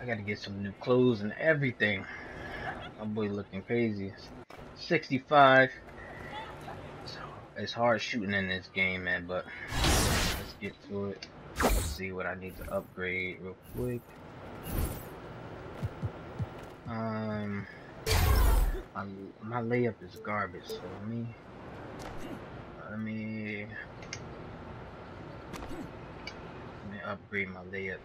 I gotta get some new clothes and everything. My boy looking crazy. 65. So it's hard shooting in this game, man, but let's get to it. Let's see what I need to upgrade real quick. My layup is garbage, so let me upgrade my layup.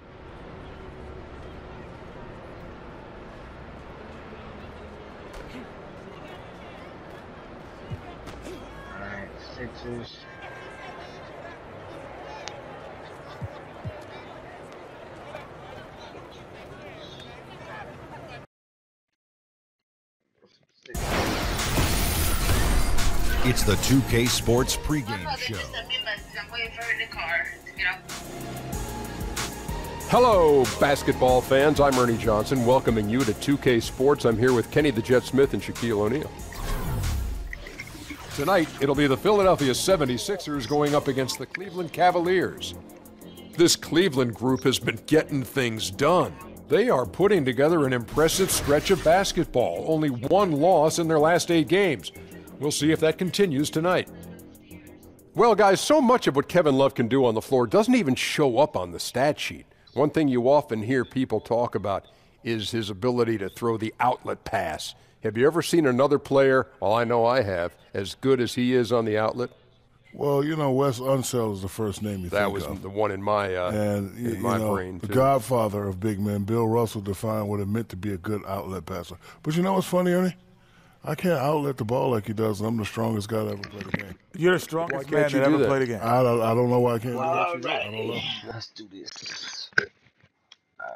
Alright, Sixers. It's the 2K Sports pregame show. Hello, basketball fans. I'm Ernie Johnson, welcoming you to 2K Sports. I'm here with Kenny the Jet Smith and Shaquille O'Neal. Tonight, it'll be the Philadelphia 76ers going up against the Cleveland Cavaliers. This Cleveland group has been getting things done. They are putting together an impressive stretch of basketball. Only one loss in their last 8 games. We'll see if that continues tonight. Well, guys, so much of what Kevin Love can do on the floor doesn't even show up on the stat sheet. One thing you often hear people talk about is his ability to throw the outlet pass. Have you ever seen another player, well, I know I have, as good as he is on the outlet? Well, you know, Wes Unseld is the first name you think of. That was the one in my, brain, too. The godfather of big men, Bill Russell, defined what it meant to be a good outlet passer. But you know what's funny, Ernie? I can't outlet the ball like he does, and I'm the strongest guy that ever played the game. You're the strongest man that ever played the game. I don't know why I can't do that. All I don't know. right, let's do this. All right.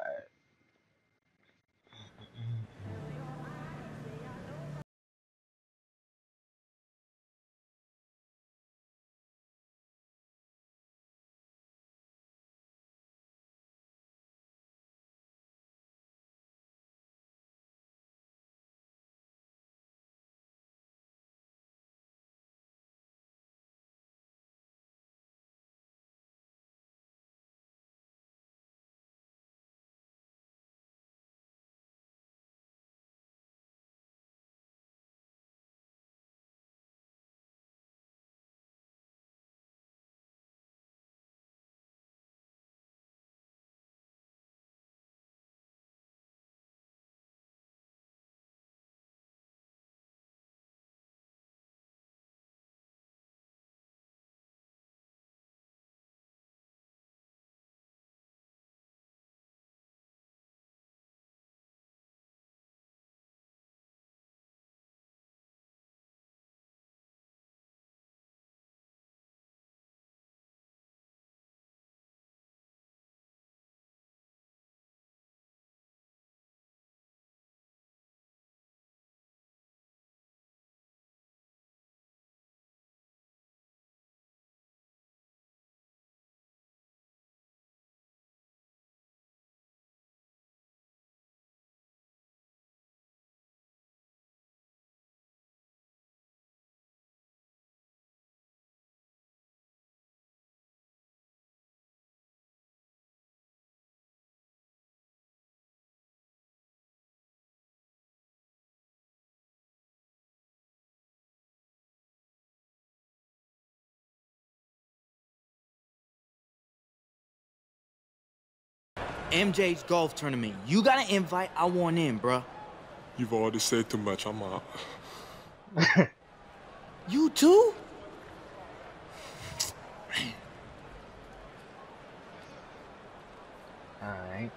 MJ's golf tournament. You got an invite, I want in, bruh. You've already said too much, I'm out. You too? Alright.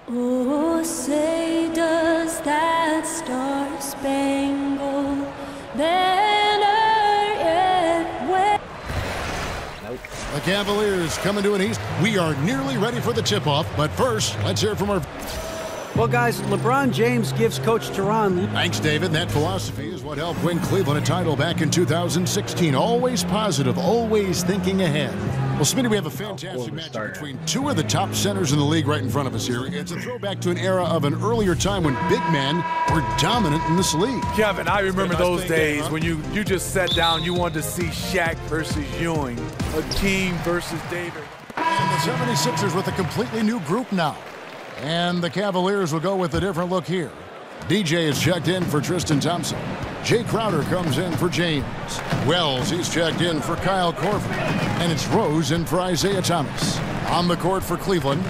Oh, say does that star-spangled banner yet wave? Nope. The Cavaliers coming to an east. We are nearly ready for the tip-off, but first, let's hear from our... Well, guys, LeBron James gives Coach Teron... Thanks, David. That philosophy is what helped win Cleveland a title back in 2016. Always positive, always thinking ahead. Well, Smitty, we have a fantastic matchup between two of the top centers in the league right in front of us here. It's a throwback to an era of an earlier time when big men were dominant in this league. Kevin, I remember those days when you just sat down, you wanted to see Shaq versus Ewing, Hakeem versus David. And the 76ers with a completely new group now. And the Cavaliers will go with a different look here. DJ is checked in for Tristan Thompson. Jay Crowder comes in for James. Wells, he's checked in for Kyle Korver. And it's Rose in for Isaiah Thomas. On the court for Cleveland,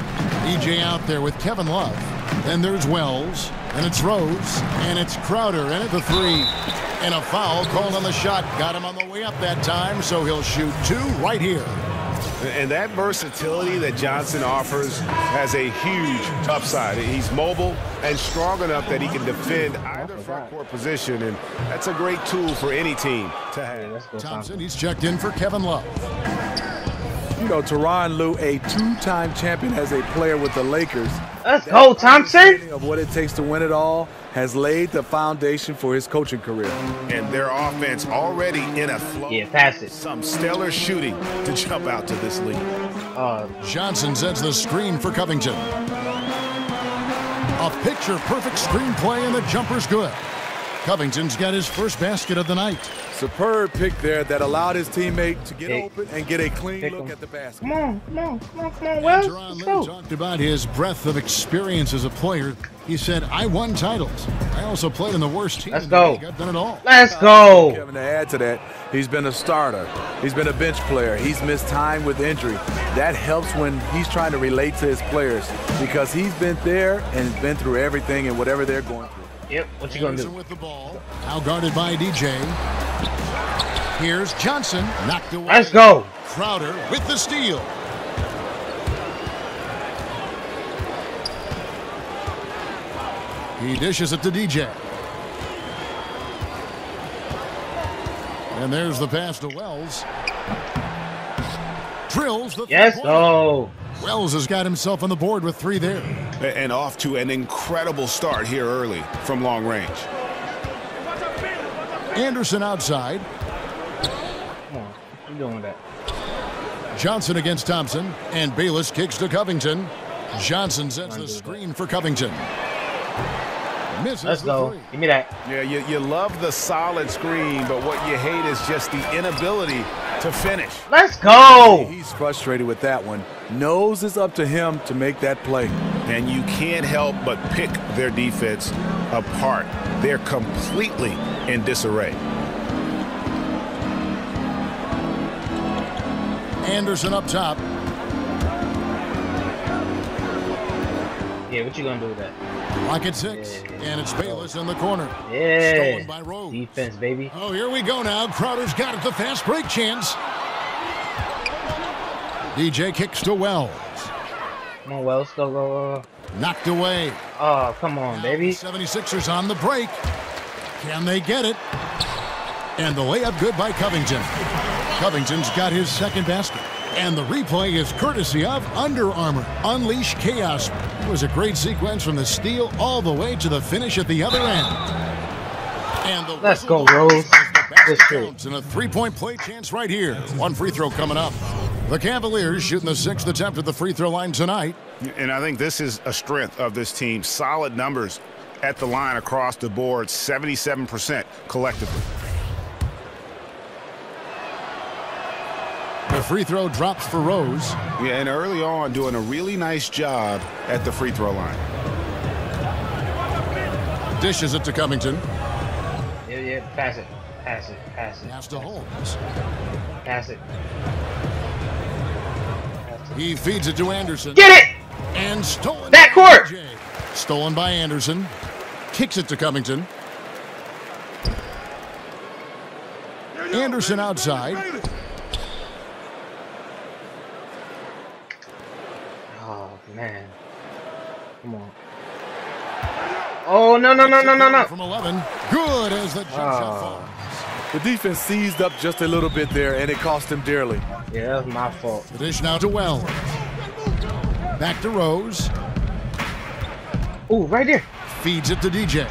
DJ out there with Kevin Love. Then there's Wells, and it's Rose, and it's Crowder in at the three. And a foul called on the shot. Got him on the way up that time, so he'll shoot 2 right here. And that versatility that Johnson offers has a huge upside. He's mobile and strong enough that he can defend either front court position, and that's a great tool for any team to have. Thompson, he's checked in for Kevin Love. You know, Tyronn Lue, a 2-time champion as a player with the Lakers. Let's go, Thompson! Of what it takes to win it all has laid the foundation for his coaching career. And their offense already in a flow. Yeah, pass it. Some stellar shooting to jump out to this league. Johnson sets the screen for Covington. A picture-perfect screenplay, and the jumper's good. Covington's got his first basket of the night. Superb pick there that allowed his teammate to get open and get a clean look at the basket. Come on, Wells. Tyronn Lue talked about his breadth of experience as a player. He said, I won titles. I also played in the worst team. Let's go. I've done it all. Let's go. Kevin, to add to that, he's been a starter. He's been a bench player. He's missed time with injury. That helps when he's trying to relate to his players because he's been there and been through everything and whatever they're going through. Yep, what you gonna do? With the ball. Now guarded by DJ. Here's Johnson, knocked away. Let's go. Crowder with the steal. He dishes it to DJ. And there's the pass to Wells. Drills the Yes, go. Wells has got himself on the board with 3 there. And off to an incredible start here early from long range. Anderson outside. Come on, what you doing with that? Johnson against Thompson, and Bayless kicks to Covington. Johnson sets the screen for Covington. Misses. Let's go. Give me that. Yeah, you love the solid screen, but what you hate is just the inability to finish. Let's go. He's frustrated with that one. Knows it's up to him to make that play. And you can't help but pick their defense apart. They're completely in disarray. Anderson up top. Yeah, what you gonna do with that? Lock at 6, and it's Bayless in the corner. Yeah. Stolen by Rose. Defense, baby. Oh, here we go now. Crowder's got it, the fast break chance. DJ kicks to Wells. Come on, Wells. Go. Knocked away. Oh, come on, baby. 76ers on the break. Can they get it? And the layup good by Covington. Covington's got his second basket. And the replay is courtesy of Under Armour. Unleash chaos. It was a great sequence from the steal all the way to the finish at the other end. And the Let's go, Rose. And a 3-point play chance right here. 1 free throw coming up. The Cavaliers shooting the 6th attempt at the free throw line tonight. And I think this is a strength of this team. Solid numbers at the line across the board. 77% collectively. The free throw drops for Rose. Yeah, and early on doing a really nice job at the free throw line. Dishes it to Covington. Yeah, pass it. Pass to Holmes. Pass it. He feeds it to Anderson. Get it! And stolen. Back court! Stolen by Anderson. Kicks it to Covington. Anderson outside. Oh, man. Come on. Oh, no. From 11. Good as the jump shot falls. The defense seized up just a little bit there, and it cost him dearly. Yeah, that was my fault. The dish now to Wells. Back to Rose. Ooh, right there. Feeds it to DJ.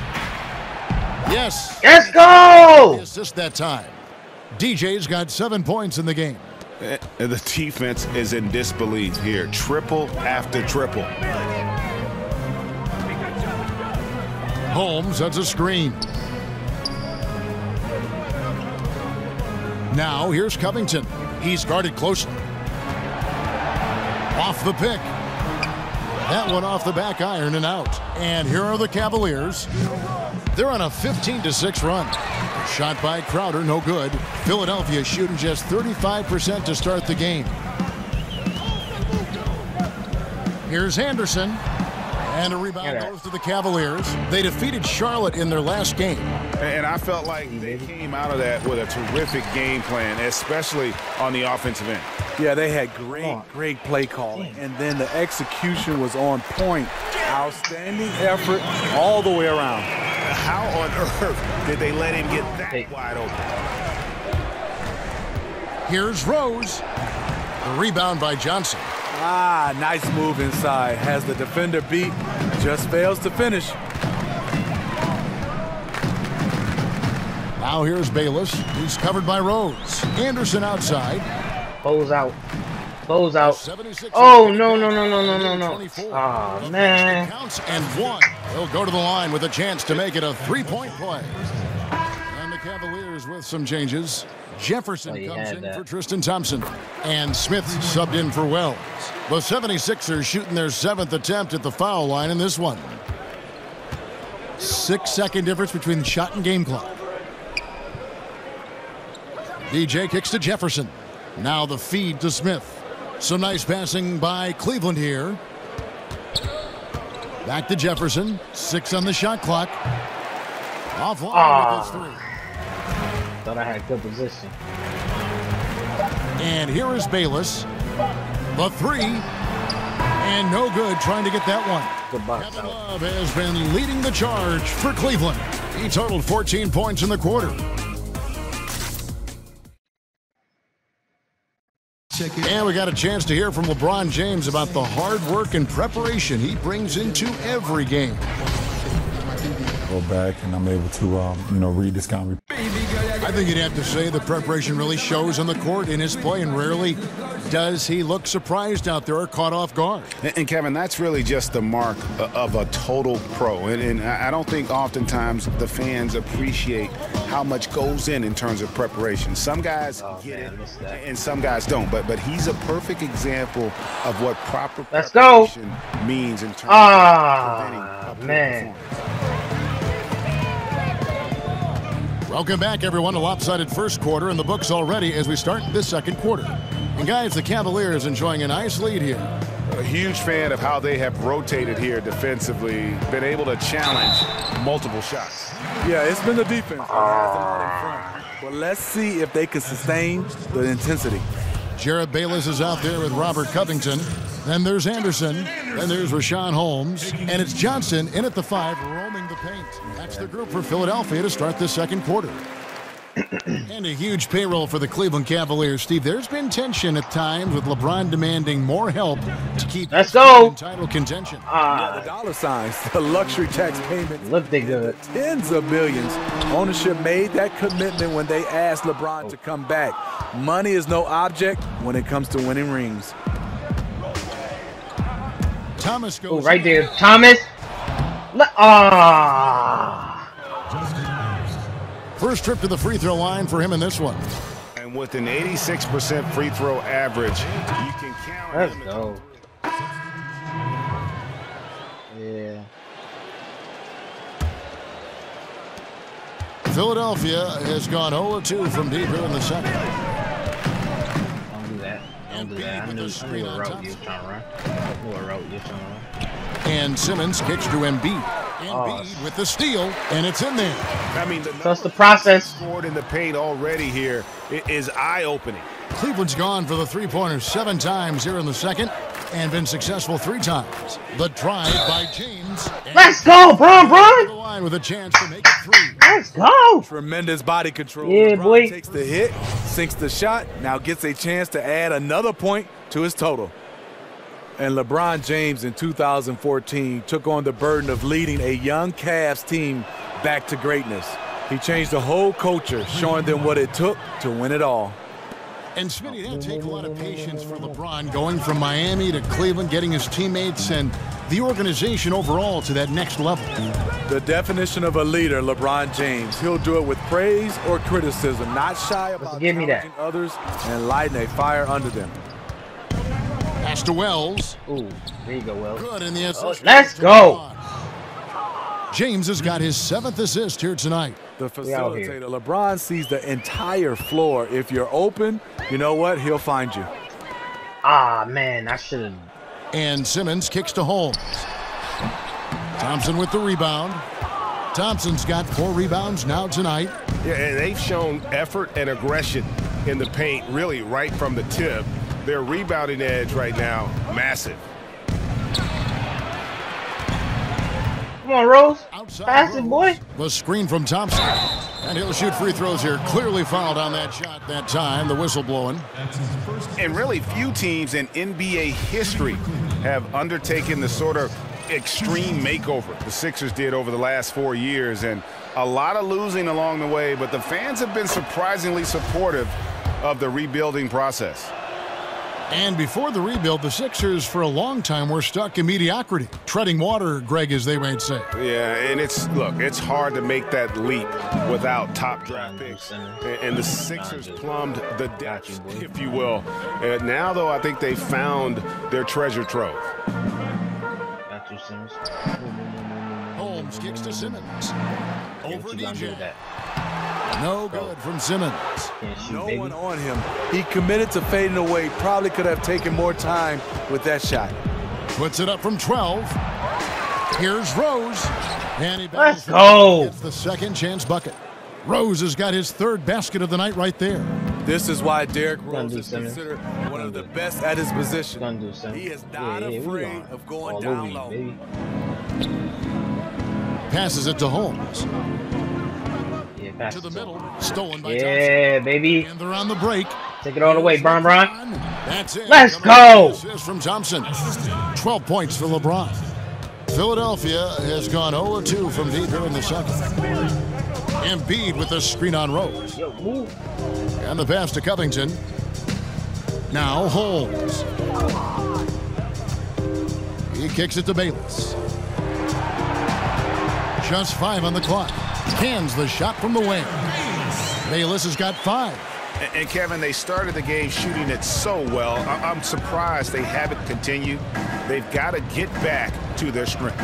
Yes. Let's go! Assist that time. DJ's got 7 points in the game. And the defense is in disbelief here. Triple after triple. Holmes sets a screen. Now here's Covington. He's guarded closely. Off the pick. That one off the back iron and out. And here are the Cavaliers. They're on a 15-6 run. Shot by Crowder, no good. Philadelphia shooting just 35% to start the game. Here's Anderson. And a rebound goes to the Cavaliers. They defeated Charlotte in their last game. And I felt like they came out of that with a terrific game plan, especially on the offensive end. Yeah, they had great play calling, and then the execution was on point. Outstanding effort all the way around. How on earth did they let him get that wide open? Here's Rose. The rebound by Johnson. Nice move inside. Has the defender beat, just fails to finish. Now here's Bayless. He's covered by Rose. Anderson outside. Close out. Close out. Oh, no. Oh, man. Counts and one. He'll go to the line with a chance to make it a three-point play. And the Cavaliers with some changes. Jefferson comes in for Tristan Thompson. And Smith subbed in for Wells. The 76ers shooting their 7th attempt at the foul line in this one. 6-second difference between the shot and game clock. DJ kicks to Jefferson. Now the feed to Smith. Some nice passing by Cleveland here. Back to Jefferson. 6 on the shot clock. Offline with his 3. Thought I had good position. And here is Bayless. The 3. And no good trying to get that one. Kevin Love has been leading the charge for Cleveland. He totaled 14 points in the quarter. And we got a chance to hear from LeBron James about the hard work and preparation he brings into every game. Go back and I'm able to, read this guy. I think you'd have to say the preparation really shows on the court in his play, and rarely does he look surprised out there or caught off guard. And Kevin, that's really just the mark of a total pro. And I don't think oftentimes the fans appreciate how much goes in terms of preparation. Some guys get it, and some guys don't. But he's a perfect example of what proper preparation means in terms of preventing a poor performance. Welcome back, everyone. A lopsided first quarter in the books already as we start this second quarter. And guys, the Cavaliers enjoying a nice lead here. A huge fan of how they have rotated here defensively, been able to challenge multiple shots. Yeah, it's been the defense that has them out in front. But let's see if they can sustain the intensity. Jared Bayless is out there with Robert Covington. Then there's Anderson. Then there's Rashawn Holmes. And it's Johnson in at the 5, roaming the paint. That's the group for Philadelphia to start this second quarter. And a huge payroll for the Cleveland Cavaliers. Steve, there's been tension at times with LeBron demanding more help to keep in title contention. Yeah, the dollar signs, the luxury tax payments. Look, they good. Tens of billions. Ownership made that commitment when they asked LeBron to come back. Money is no object when it comes to winning rings. Thomas goes right there. Thomas. First trip to the free throw line for him in this one. And with an 86% free throw average, you can count on him. Let's go. Yeah. Philadelphia has gone 0-2 from deep here in the second. Don't do that. Don't do that. I knew a route you were trying to run. I knew a route you were trying to run. And Simmons kicks to Embiid. Embiid with the steal, and it's in there. I mean, trust the process. Scored in the paint already here. It is eye-opening. Cleveland's gone for the three-pointers 7 times here in the second and been successful 3 times. The drive by James. Let's go, Bron. The line with a chance to make it 3. Let's go. Tremendous body control. Yeah, LeBron boy. Takes the hit, sinks the shot, now gets a chance to add another point to his total. And LeBron James in 2014 took on the burden of leading a young Cavs team back to greatness. He changed the whole culture, showing them what it took to win it all. And Smitty, that'll take a lot of patience for LeBron going from Miami to Cleveland, getting his teammates and the organization overall to that next level. The definition of a leader, LeBron James. He'll do it with praise or criticism, not shy about challenging others and lighting a fire under them. Pass to Wells. Ooh, there you go, Wells. Good in the assist. Let's go. James has got his 7th assist here tonight. The facilitator, LeBron, sees the entire floor. If you're open, you know what? He'll find you. Ah, man, I should have. And Simmons kicks to Holmes. Thompson with the rebound. Thompson's got 4 rebounds now tonight. Yeah, and they've shown effort and aggression in the paint, really right from the tip. Their rebounding edge right now, massive. Come on, Rose. Pass it, boy. The screen from Thompson. And he'll shoot free throws here. Clearly fouled on that shot that time. The whistle blowing. And really few teams in NBA history have undertaken the sort of extreme makeover the Sixers did over the last 4 years. And a lot of losing along the way, but the fans have been surprisingly supportive of the rebuilding process. And before the rebuild, the Sixers for a long time were stuck in mediocrity. Treading water, Greg, as they might say. Yeah, and it's hard to make that leap without top draft picks. And the Sixers plumbed the depths, if you will. Now, though, I think they found their treasure trove. Got you, Simmons. Holmes kicks to Simmons. Over DJ. No good from Simmons. No one on him. He committed to fading away. Probably could have taken more time with that shot. Puts it up from 12. Here's Rose. And he Let's go. Gets the second chance bucket. Rose has got his 3rd basket of the night right there. This is why Derrick Rose is considered one of the best at his position. He is not afraid of going down low. Passes it to Holmes. To the middle, stolen by Thompson. Baby. And they're on the break. Take it all the way, Bron. That's it. Let's go. Assist from Thompson. 12 points for LeBron. Philadelphia has gone 0-2 from deep here in the second. Embiid with the screen on Rose. And the pass to Covington. Now Holmes. He kicks it to Bayless. Just 5 on the clock. Cans the shot from the wing. Bayless has got 5. And Kevin, they started the game shooting it so well. I'm surprised they haven't continued. They've got to get back to their strength.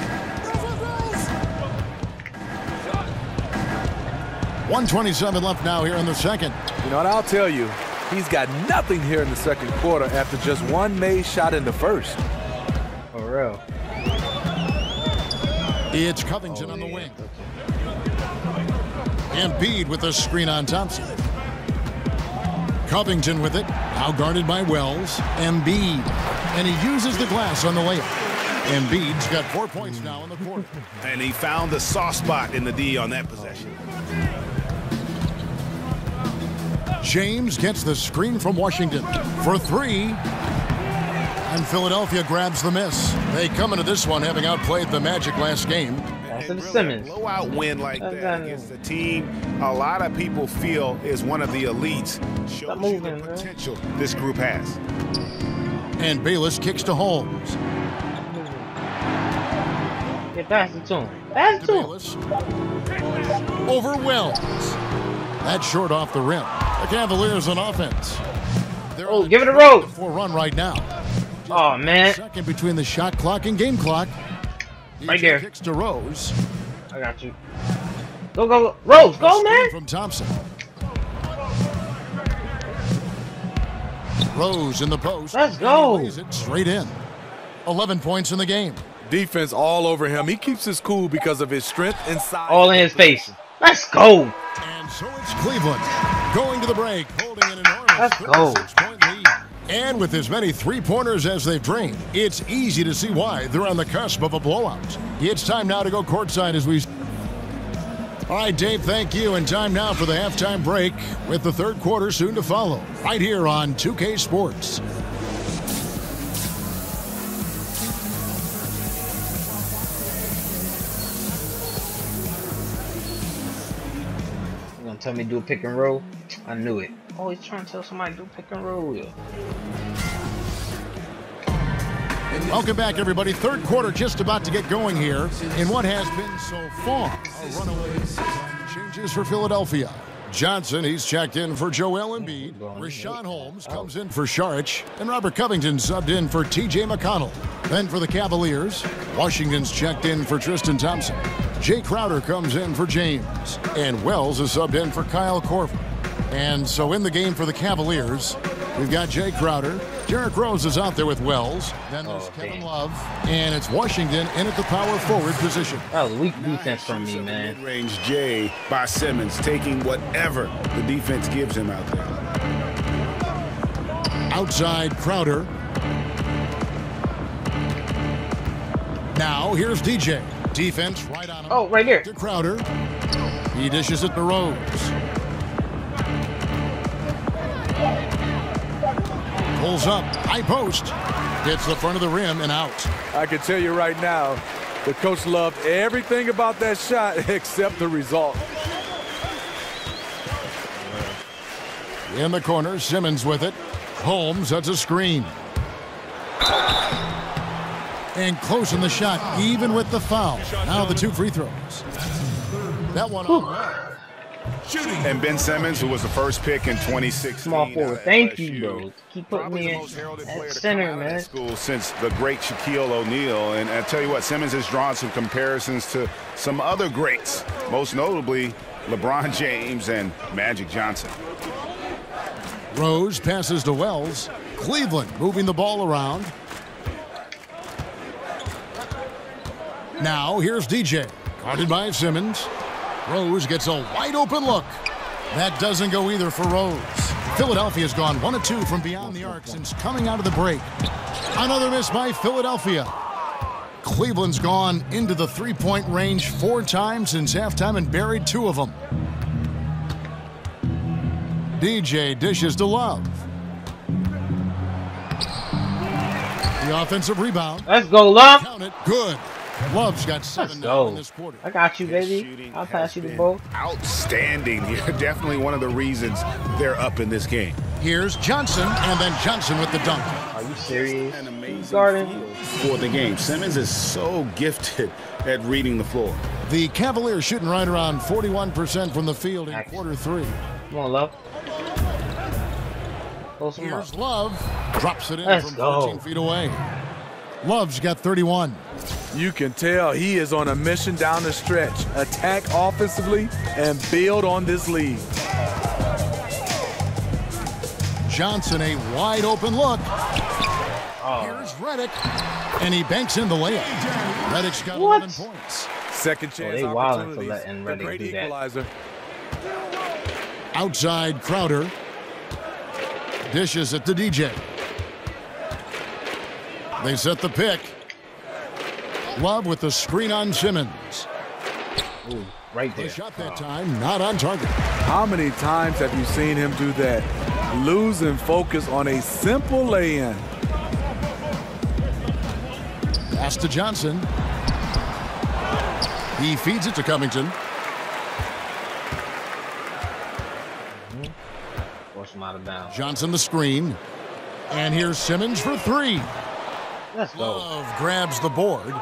1:27 left now here in the second. You know what, I'll tell you, he's got nothing here in the second quarter after just 1 made shot in the first. For real. It's Covington on the wing. Embiid with the screen on Thompson. Covington with it. Now guarded by Wells. Embiid. And he uses the glass on the layup. Embiid's got 4 points now in the quarter. And he found the soft spot in the D on that possession. James gets the screen from Washington for 3. And Philadelphia grabs the miss. They come into this one having outplayed the Magic last game. That's really Simmons. A blowout win like that against the team a lot of people feel is one of the elites. Shows you the potential this group has. And Bayless kicks to Holmes. Yeah, pass it to him. Pass it to him. Over Wells. That's short off the rim. The Cavaliers on offense. Oh, give it a roll. 4 run right now. Oh, man. Second between the shot clock and game clock. Right there. Kicks to Rose. I got you. Go, go, Rose. Go, man. From Thompson. Rose in the post. Let's go. He lays it straight in. 11 points in the game. Defense all over him. He keeps his cool because of his strength and size. All in his face. Let's go. And so it's Cleveland going to the break, holding an enormous 36-point lead. And with as many three-pointers as they've drained, it's easy to see why they're on the cusp of a blowout. It's time now to go courtside as we... All right, Dave, thank you. And time now for the halftime break with the third quarter soon to follow, right here on 2K Sports. You gonna tell me to do a pick and roll? I knew it. Oh, he's trying to tell somebody to do pick and roll. Yeah. Welcome back, everybody. Third quarter just about to get going here in what has been so far a runaway changes for Philadelphia. Johnson, he's checked in for Joel Embiid. Rashawn Holmes comes in for Saric. And Robert Covington subbed in for T.J. McConnell. Then for the Cavaliers, Washington's checked in for Tristan Thompson. Jay Crowder comes in for James. And Wells is subbed in for Kyle Korver. And so in the game for the Cavaliers, we've got Jay Crowder. Derrick Rose is out there with Wells. Then there's Kevin Love. And it's Washington in at the power forward position. That was weak defense from me, man. Mid-range Jay by Simmons, taking whatever the defense gives him out there. Outside Crowder. Now here's DJ. Defense right on him. Oh, right here. To Crowder. He dishes it to Rose. Pulls up, high post, hits the front of the rim and out. I can tell you right now, the coach loved everything about that shot except the result. In the corner, Simmons with it. Holmes, that's a screen. And close in the shot, even with the foul. Now the 2 free throws. That one on. And Ben Simmons, who was the first pick in 2016. Small forward. Thank you, though. Keep putting me in at center, man. School since the great Shaquille O'Neal. And I tell you what, Simmons has drawn some comparisons to some other greats, most notably LeBron James and Magic Johnson. Rose passes to Wells. Cleveland moving the ball around. Now here's DJ. Guarded by Simmons. Rose gets a wide open look. That doesn't go either for Rose. Philadelphia's gone 1 of 2 from beyond the arc since coming out of the break. Another miss by Philadelphia. Cleveland's gone into the 3-point range 4 times since halftime and buried 2 of them. DJ dishes to Love. The offensive rebound. Let's go, Love. Count it. Good. Love's got 7 now in this quarter. I got you, baby. I'll pass you the ball. Outstanding here. Definitely one of the reasons they're up in this game. Here's Johnson, and then Johnson with the dunk. Are you serious? An amazing Garden for the game. Simmons is so gifted at reading the floor. The Cavaliers shooting right around 41% from the field in quarter 3. Come on, Love. Here's Love. Drops it in Let's from go. 14 feet away. Love's got 31. You can tell he is on a mission down the stretch. Attack offensively and build on this lead. Johnson, a wide open look. Here's Redick, and he banks in the layup. Redick's got 11 points. Second chance they wilding for opportunities. letting The Redick great do that. equalizer. Outside Crowder. Dishes it to DJ. They set the pick. Love with the screen on Simmons. Ooh, right there. The shot that time, not on target. How many times have you seen him do that? Losing focus on a simple lay-in. Pass to Johnson. He feeds it to Covington. Force him out of bounds. Johnson the screen. And here's Simmons for 3. Let's go. Love grabs the board.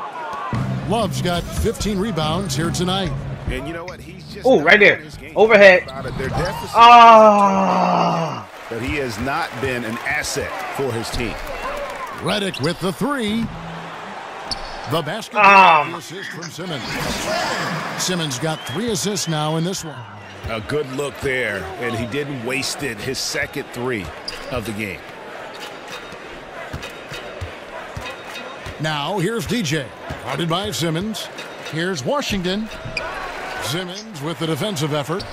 Love's got 15 rebounds here tonight. And you know what? He's just right there. Overhead. Their deficit. Ah! But he has not been an asset for his team. Redick with the 3. The basket. The assist from Simmons. Simmons got 3 assists now in this one. A good look there, and he didn't waste it. His second 3 of the game. Now here's DJ. Guarded by Simmons. Here's Washington. Simmons with the defensive effort.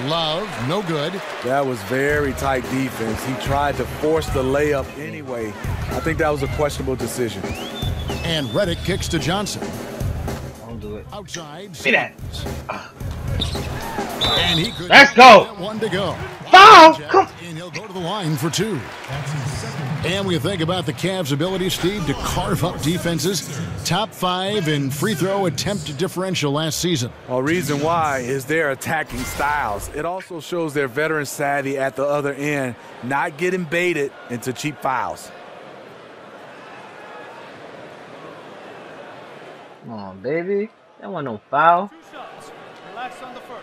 Love, no good. That was very tight defense. He tried to force the layup anyway. I think that was a questionable decision. And Redick kicks to Johnson. Don't do it. Outside. See that? And he could. Let's go. 1 to go. Foul! Come. And he'll go to the line for 2. And we think about the Cavs' ability, Steve, to carve up defenses. Top 5 in free throw attempt differential last season. A reason why is their attacking styles. It also shows their veteran savvy at the other end, not getting baited into cheap fouls. Come on, baby. That wasn't no foul. 2 shots. Relax on the first.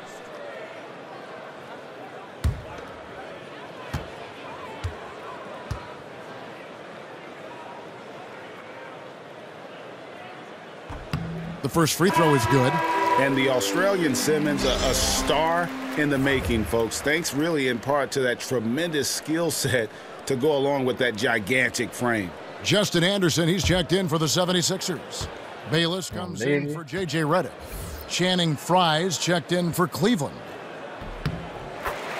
The first free throw is good. And the Australian Simmons, a star in the making, folks. Thanks really in part to that tremendous skill set to go along with that gigantic frame. Justin Anderson, he's checked in for the 76ers. Bayless comes in for J.J. Redick. Channing Frye's checked in for Cleveland.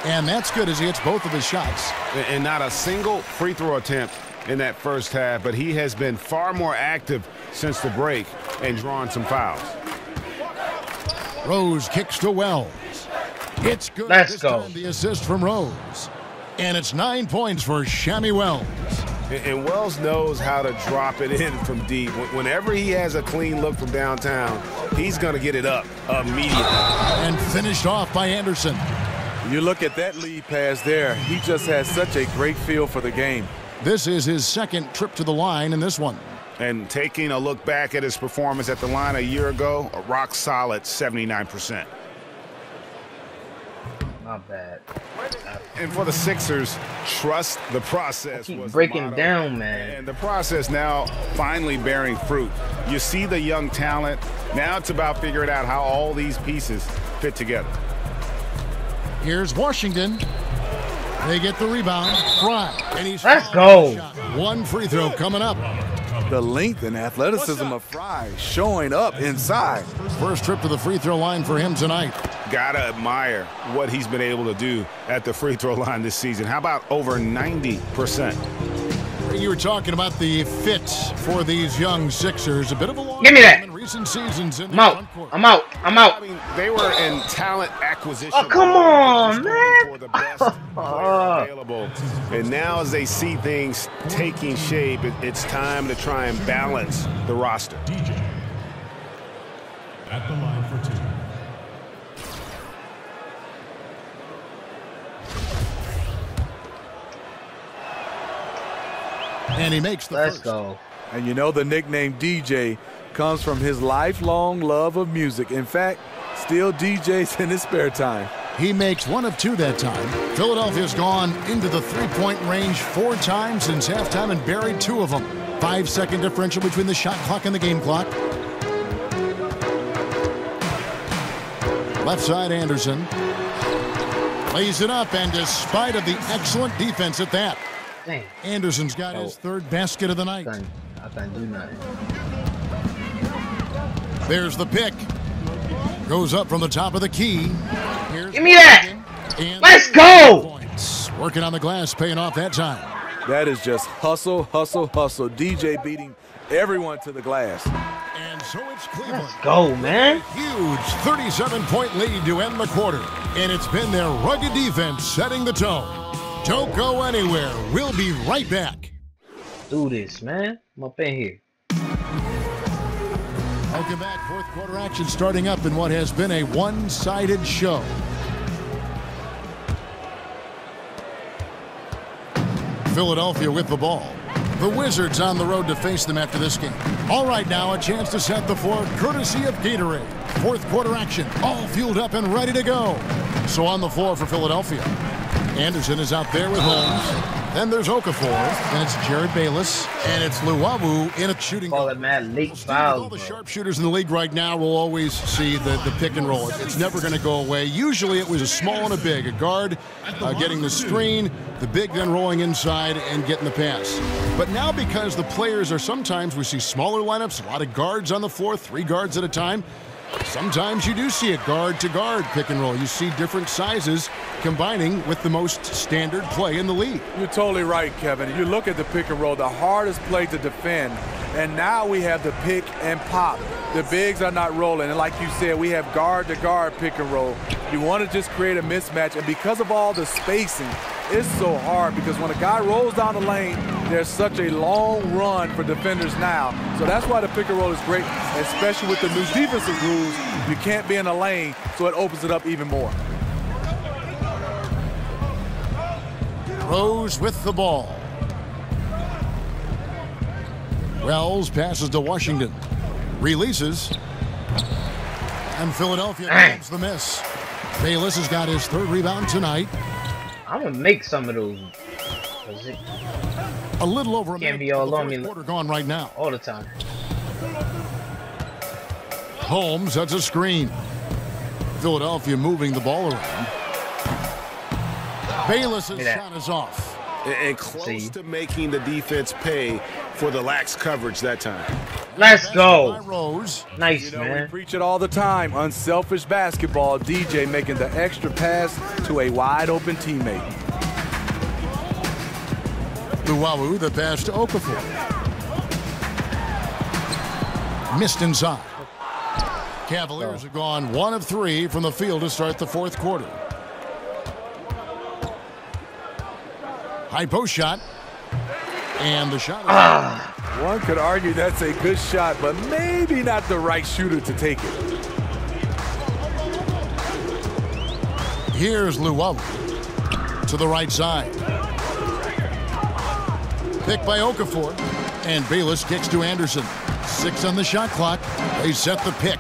And that's good as he hits both of his shots. And not a single free throw attempt in that first half, but he has been far more active since the break and drawn some fouls. Rose kicks to Wells. It's good. Let's go. The assist from Rose. And it's 9 points for Shammy Wells. And Wells knows how to drop it in from deep. Whenever he has a clean look from downtown, he's going to get it up immediately. And finished off by Anderson. You look at that lead pass there. He just has such a great feel for the game. This is his second trip to the line in this one. And taking a look back at his performance at the line a year ago, a rock solid 79%. Not bad. And for the Sixers, trust the process. Keep breaking down, man. And the process now finally bearing fruit. You see the young talent. Now it's about figuring out how all these pieces fit together. Here's Washington. They get the rebound. Frye. And he's Let's go. One free throw coming up. The length and athleticism of Frye showing up inside. First trip to the free throw line for him tonight. Gotta admire what he's been able to do at the free throw line this season. How about over 90%? You were talking about the fit for these young Sixers. A bit of a long Give me that. in recent seasons. I'm out. I'm out. I'm out. I mean, they were in talent acquisition. Oh, come on, man. For the best player available. And now as they see things taking shape, it's time to try and balance the roster. DJ at the line for two. And he makes the Let's first. go. And you know the nickname DJ comes from his lifelong love of music. In fact, still DJs in his spare time. He makes one of two that time. Philadelphia's gone into the three-point range 4 times since halftime and buried 2 of them. 5-second differential between the shot clock and the game clock. Left side Anderson. Lays it up, and despite of the excellent defense at that, Dang. Anderson's got his third basket of the night. I can't do nothing. There's the pick. Goes up from the top of the key. Here's Give me that. and Let's go. points. Working on the glass, paying off that time. That is just hustle, hustle, hustle. DJ beating everyone to the glass. And so it's Cleveland. Let's go, man. Huge 37-point lead to end the quarter. And it's been their rugged defense setting the tone. Don't go anywhere. We'll be right back. Do this, man. I'm up in here. Welcome back. Fourth quarter action starting up in what has been a one-sided show. Philadelphia with the ball. The Wizards on the road to face them after this game. All right, now a chance to set the floor courtesy of Gatorade. Fourth quarter action, all fueled up and ready to go. So on the floor for Philadelphia, Anderson is out there with Holmes. Then there's Okafor, and it's Jared Bayless, and it's Luwawu in a shooting Call guard. it mad late All fouls, the bro. sharpshooters in the league right now will always see the pick and roll. It's never going to go away. Usually it was a small and a big. A guard getting the screen, the big then rolling inside and getting the pass. But now because the players are sometimes, we see smaller lineups, a lot of guards on the floor, 3 guards at a time. Sometimes you do see a guard-to-guard pick and roll. You see different sizes combining with the most standard play in the league. You're totally right, Kevin. You look at the pick and roll, the hardest play to defend, and now we have the pick and pop. The bigs are not rolling, and like you said, we have guard-to-guard pick and roll. You want to just create a mismatch, and because of all the spacing, it's so hard because when a guy rolls down the lane, there's such a long run for defenders now. So that's why the pick and roll is great, especially with the new defensive rules. You can't be in a lane, so it opens it up even more. Rose with the ball. Wells passes to Washington. Releases. And Philadelphia grabs the miss. Bayless has got his 3rd rebound tonight. I'm gonna make some of those. A little over a Can't minute. be all the on fourth me quarter gone right now. all the time. Holmes, that's a screen. Philadelphia moving the ball around. Bayless's shot is off. And close to making the defense pay for the lax coverage that time. Let's go. Rose. Nice, We man. preach it all the time. Unselfish basketball. DJ making the extra pass to a wide open teammate. Luwawu, the pass to Okafor. Missed inside. Cavaliers have gone 1 of 3 from the field to start the fourth quarter. High post shot. And the shot is One could argue that's a good shot, but maybe not the right shooter to take it. Here's Luwawu to the right side. Picked by Okafor. And Bayless kicks to Anderson. 6 on the shot clock. They set the pick.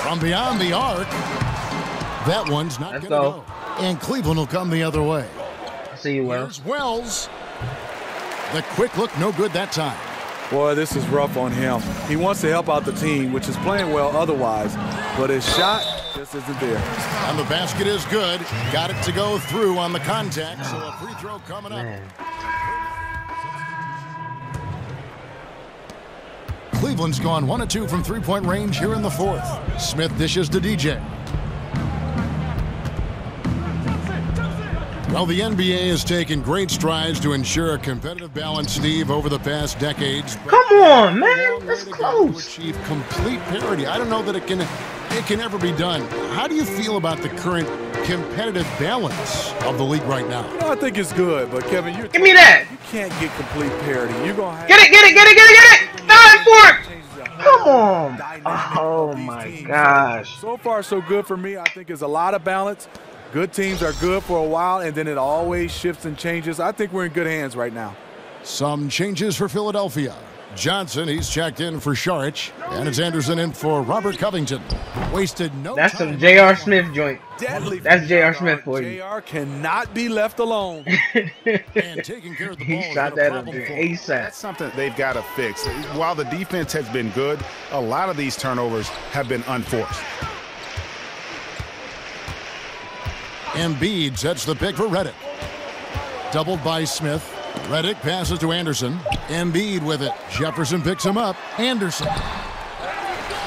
From beyond the arc. That one's not going to go. And Cleveland will come the other way. See you, Wells. Wells. The quick look, no good that time. Boy, this is rough on him. He wants to help out the team, which is playing well otherwise, but his shot just isn't there. And the basket is good. Got it to go through on the contact, so a free throw coming up. Cleveland's gone 1 of 2 from three-point range here in the fourth. Smith dishes to DJ. Well, the NBA has taken great strides to ensure a competitive balance, Steve, over the past decades. Come on, man. That's close. To achieve complete parity. I don't know that it can ever be done. How do you feel about the current competitive balance of the league right now? I think it's good, but Kevin, give me that. You can't get complete parity. You're gonna have get it. 9 for it. Come on. Oh my gosh. So far, so good for me. I think there's a lot of balance. Good teams are good for a while, and then it always shifts and changes. I think we're in good hands right now. Some changes for Philadelphia. Johnson, he's checked in for Saric, and it's Anderson in for Robert Covington. Wasted no time. That's some J.R. Smith joint. Deadly. That's J.R. Smith for you. J.R. cannot be left alone. And taking care of the ball. He shot that up there ASAP. That's something they've got to fix. While the defense has been good, a lot of these turnovers have been unforced. Embiid sets the pick for Redick. Doubled by Smith. Redick passes to Anderson. Embiid with it. Jefferson picks him up. Anderson.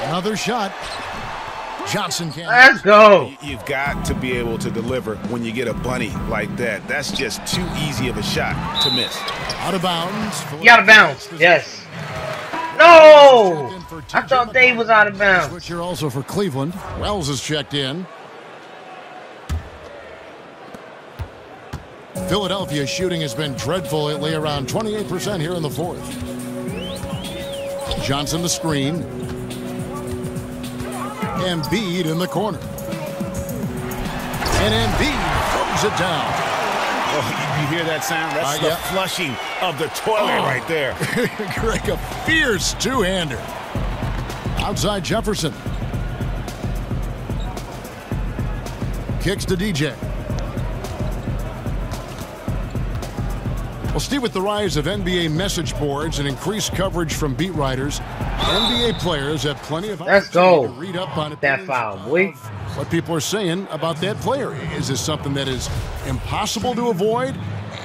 Another shot. Johnson can't. Let's go. You've got to be able to deliver when you get a bunny like that. That's just too easy of a shot to miss. Out of bounds. You out of bounds. Yes. No. I thought Dave was out of bounds. Switch here also for Cleveland. Wells is checked in. Philadelphia shooting has been dreadful lately, around 28% here in the fourth. Johnson the screen. Embiid in the corner. And Embiid throws it down. Oh, you hear that sound? That's the flushing of the toilet right there. Greg, a fierce two-hander. Outside Jefferson. Kicks to DJ. Well, Steve, with the rise of NBA message boards and increased coverage from beat writers, NBA players have plenty of opportunity to read up on that foul, boy. What people are saying about that player. Is this something that is impossible to avoid?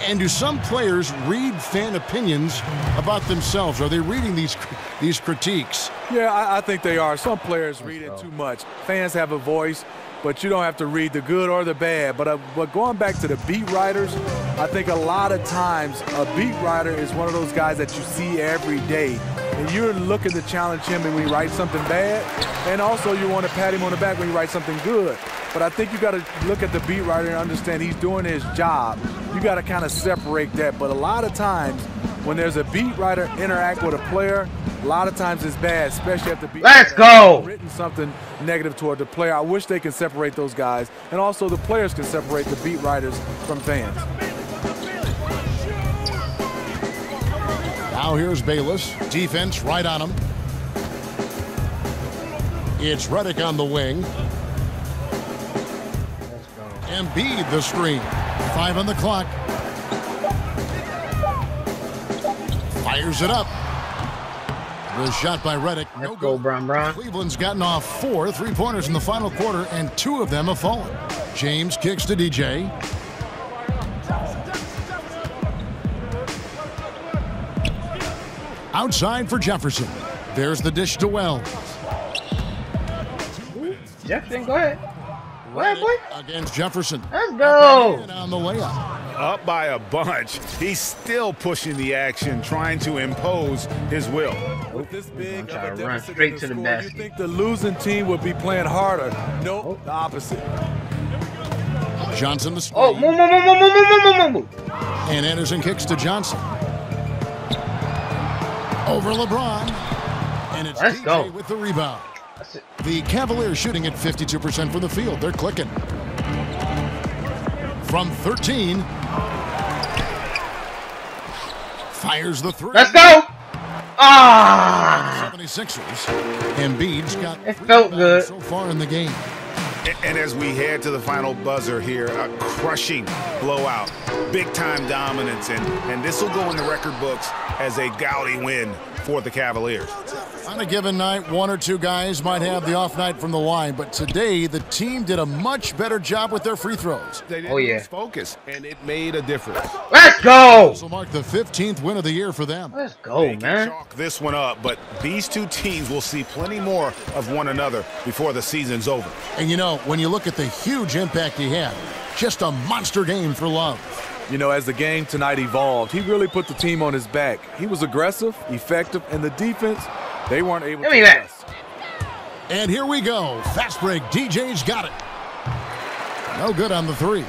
And do some players read fan opinions about themselves? Are they reading these critiques? Yeah, I think they are. Some players read it too much. Fans have a voice, but you don't have to read the good or the bad. But going back to the beat writers, I think a lot of times a beat writer is one of those guys that you see every day. And you're looking to challenge him when he writes something bad, and also you want to pat him on the back when he writes something good. But I think you got to look at the beat writer and understand he's doing his job. You got to kind of separate that. But a lot of times when there's a beat writer interact with a player, a lot of times it's bad, especially if the beat writer has written something negative toward the player. I wish they can separate those guys, and also the players can separate the beat writers from fans. Now here's Bayless. Defense right on him. It's Redick on the wing. Embiid the screen. 5 on the clock. Fires it up. The shot by Redick. Let's go, Bron. Cleveland's gotten off 4 3-pointers in the final quarter, and 2 of them have fallen. James kicks to DJ. Outside for Jefferson. There's the dish to Wells. Jefferson, go ahead. Go ahead, boy. Against Jefferson. Let's go. On the layup. Up by a bunch. He's still pushing the action, trying to impose his will. With this big Try of to a run deficit straight in to the score, basket. you think the losing team would be playing harder? No, the opposite. Johnson the screen. Oh, move. And Anderson kicks to Johnson. Over LeBron. And it's Let's DJ go. with the rebound. The Cavaliers shooting at 52% from the field. They're clicking. From 13. Fires the 3. Let's go. Ah. 76ers. Embiid's got It felt good so far in the game. And as we head to the final buzzer here, a crushing blowout, big-time dominance, and this will go in the record books as a gaudy win for the Cavaliers. On a given night, 1 or 2 guys might have the off night from the line, but today the team did a much better job with their free throws. They didn't lose focus, and it made a difference. Let's go. This will mark the 15th win of the year for them. Let's go, They can man. chalk this one up, but these two teams will see plenty more of one another before the season's over. And you know, when you look at the huge impact he had, just a monster game for Love. You know, as the game tonight evolved, he really put the team on his back. He was aggressive, effective, and the defense, they weren't able to adjust. And here we go. Fast break. DJ's got it. No good on the 3.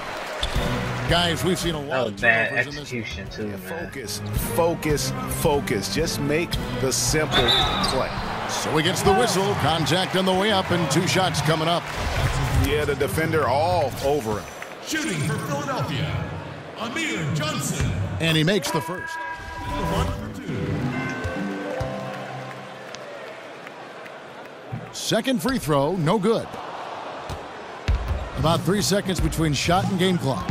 Guys, we've seen a lot of bad turnovers in this execution too, man. Focus. Just make the simple play. So he gets the whistle. Contact on the way up, and 2 shots coming up. Yeah, the defender all over him. Shooting for Philadelphia, Amir Johnson. And he makes the first. Second free throw, no good. About 3 seconds between shot and game clock.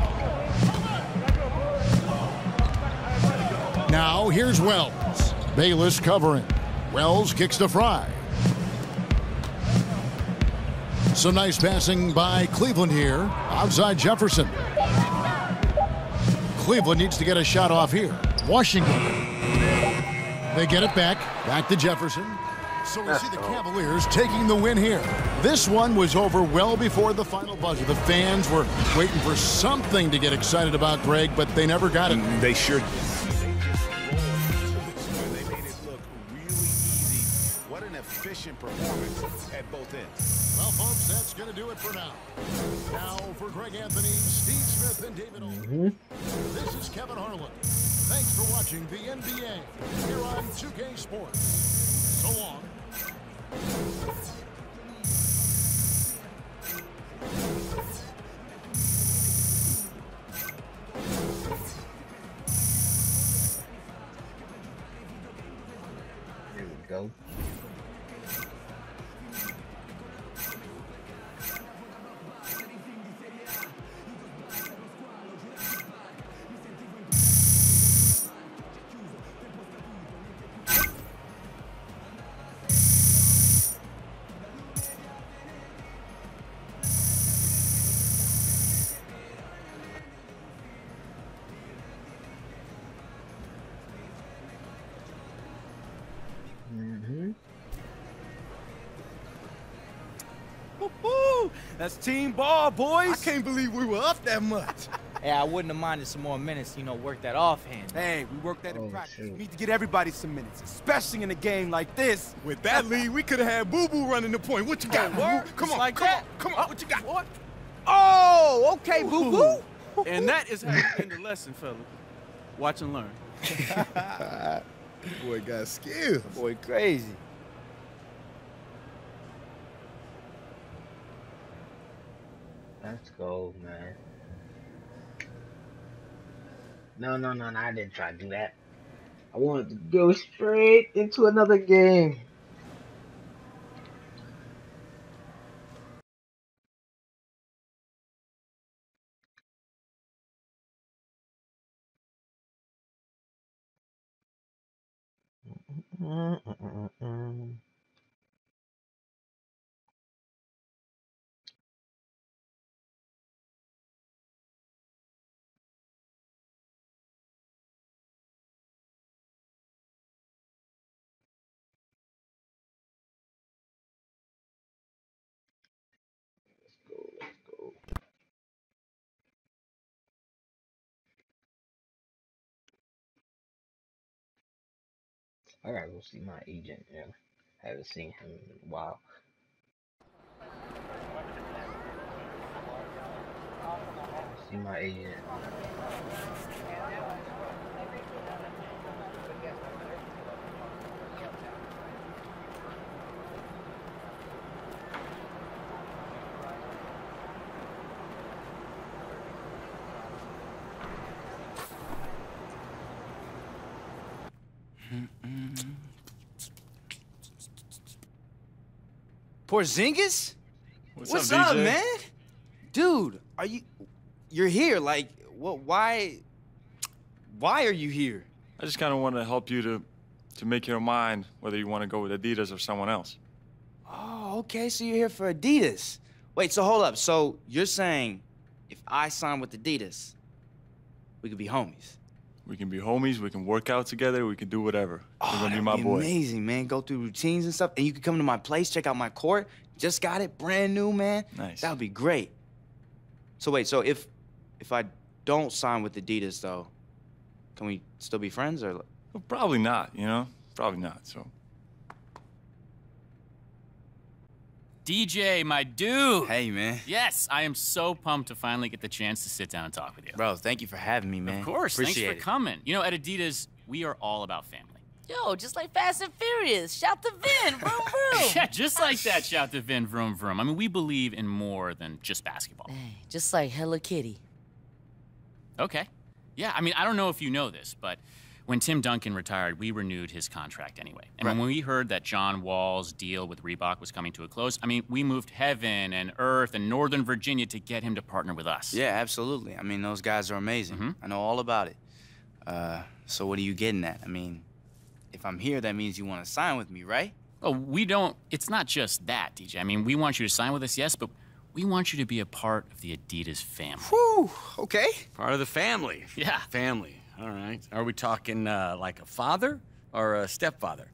Now here's Wells. Bayless covering. Wells kicks to Fry. Some nice passing by Cleveland here. Outside Jefferson. Cleveland needs to get a shot off here. Washington. They get it back. Back to Jefferson. So we see the Cavaliers taking the win here. This one was over well before the final buzzer. The fans were waiting for something to get excited about, Greg, but they never got it. They sure did. Efficient performance at both ends. Well, folks, that's going to do it for now. Now for Greg Anthony, Steve Smith, and David Olden. This is Kevin Harlan. Thanks for watching the NBA here on 2K Sports. So long. There we go. Woo-hoo! That's team ball, boys. I can't believe we were up that much. Hey, I wouldn't have minded some more minutes, work that offhand. Hey, we worked that in practice. We need to get everybody some minutes, especially in a game like this. With that lead, we could have had Boo-Boo running the point. What you got, Boo-Boo? Come on, come on, what you got? What? Oh, okay, Boo-Boo. And that is how you end the lesson, fella. Watch and learn. Boy got skills. Boy, crazy. Let's go, man. No, I didn't try to do that. I wanted to go straight into another game. I gotta go see my agent, yeah. Haven't seen him in a while. See my agent. Porzingis? What's up, DJ? man? Dude, you're here, like, what, why are you here? I just kind of want to help you to make your mind whether you want to go with Adidas or someone else. Oh, okay, so you're here for Adidas. Wait, so hold up. So you're saying if I sign with Adidas, we could be homies? We can be homies, we can work out together, we can do whatever. Oh, You're gonna be my boy. Amazing, man. Go through routines and stuff, and you can come to my place, check out my court. Just got it, brand new, man. Nice. That would be great. So wait, so if I don't sign with Adidas, though, can we still be friends, or? Well, probably not, you know? Probably not, so. DJ, my dude. Hey, man. Yes, I am so pumped to finally get the chance to sit down and talk with you. Bro, thank you for having me, man. Of course, Appreciate thanks for coming. You know, at Adidas, we are all about family. Yo, just like Fast and Furious. Shout to Vin, vroom, vroom. Yeah, just like that, shout to Vin, vroom, vroom. I mean, we believe in more than just basketball. Hey, just like Hello Kitty. Okay. Yeah, I mean, I don't know if you know this, but when Tim Duncan retired, we renewed his contract anyway. And when we heard that John Wall's deal with Reebok was coming to a close, I mean, we moved heaven and earth and Northern Virginia to get him to partner with us. Yeah, absolutely. I mean, those guys are amazing. I know all about it. So what are you getting at? I mean, if I'm here, that means you want to sign with me, right? Oh, we don't. It's not just that, DJ. I mean, we want you to sign with us, yes, but we want you to be a part of the Adidas family. Whew, okay. Part of the family. Yeah. Family. All right. Are we talking like a father or a stepfather?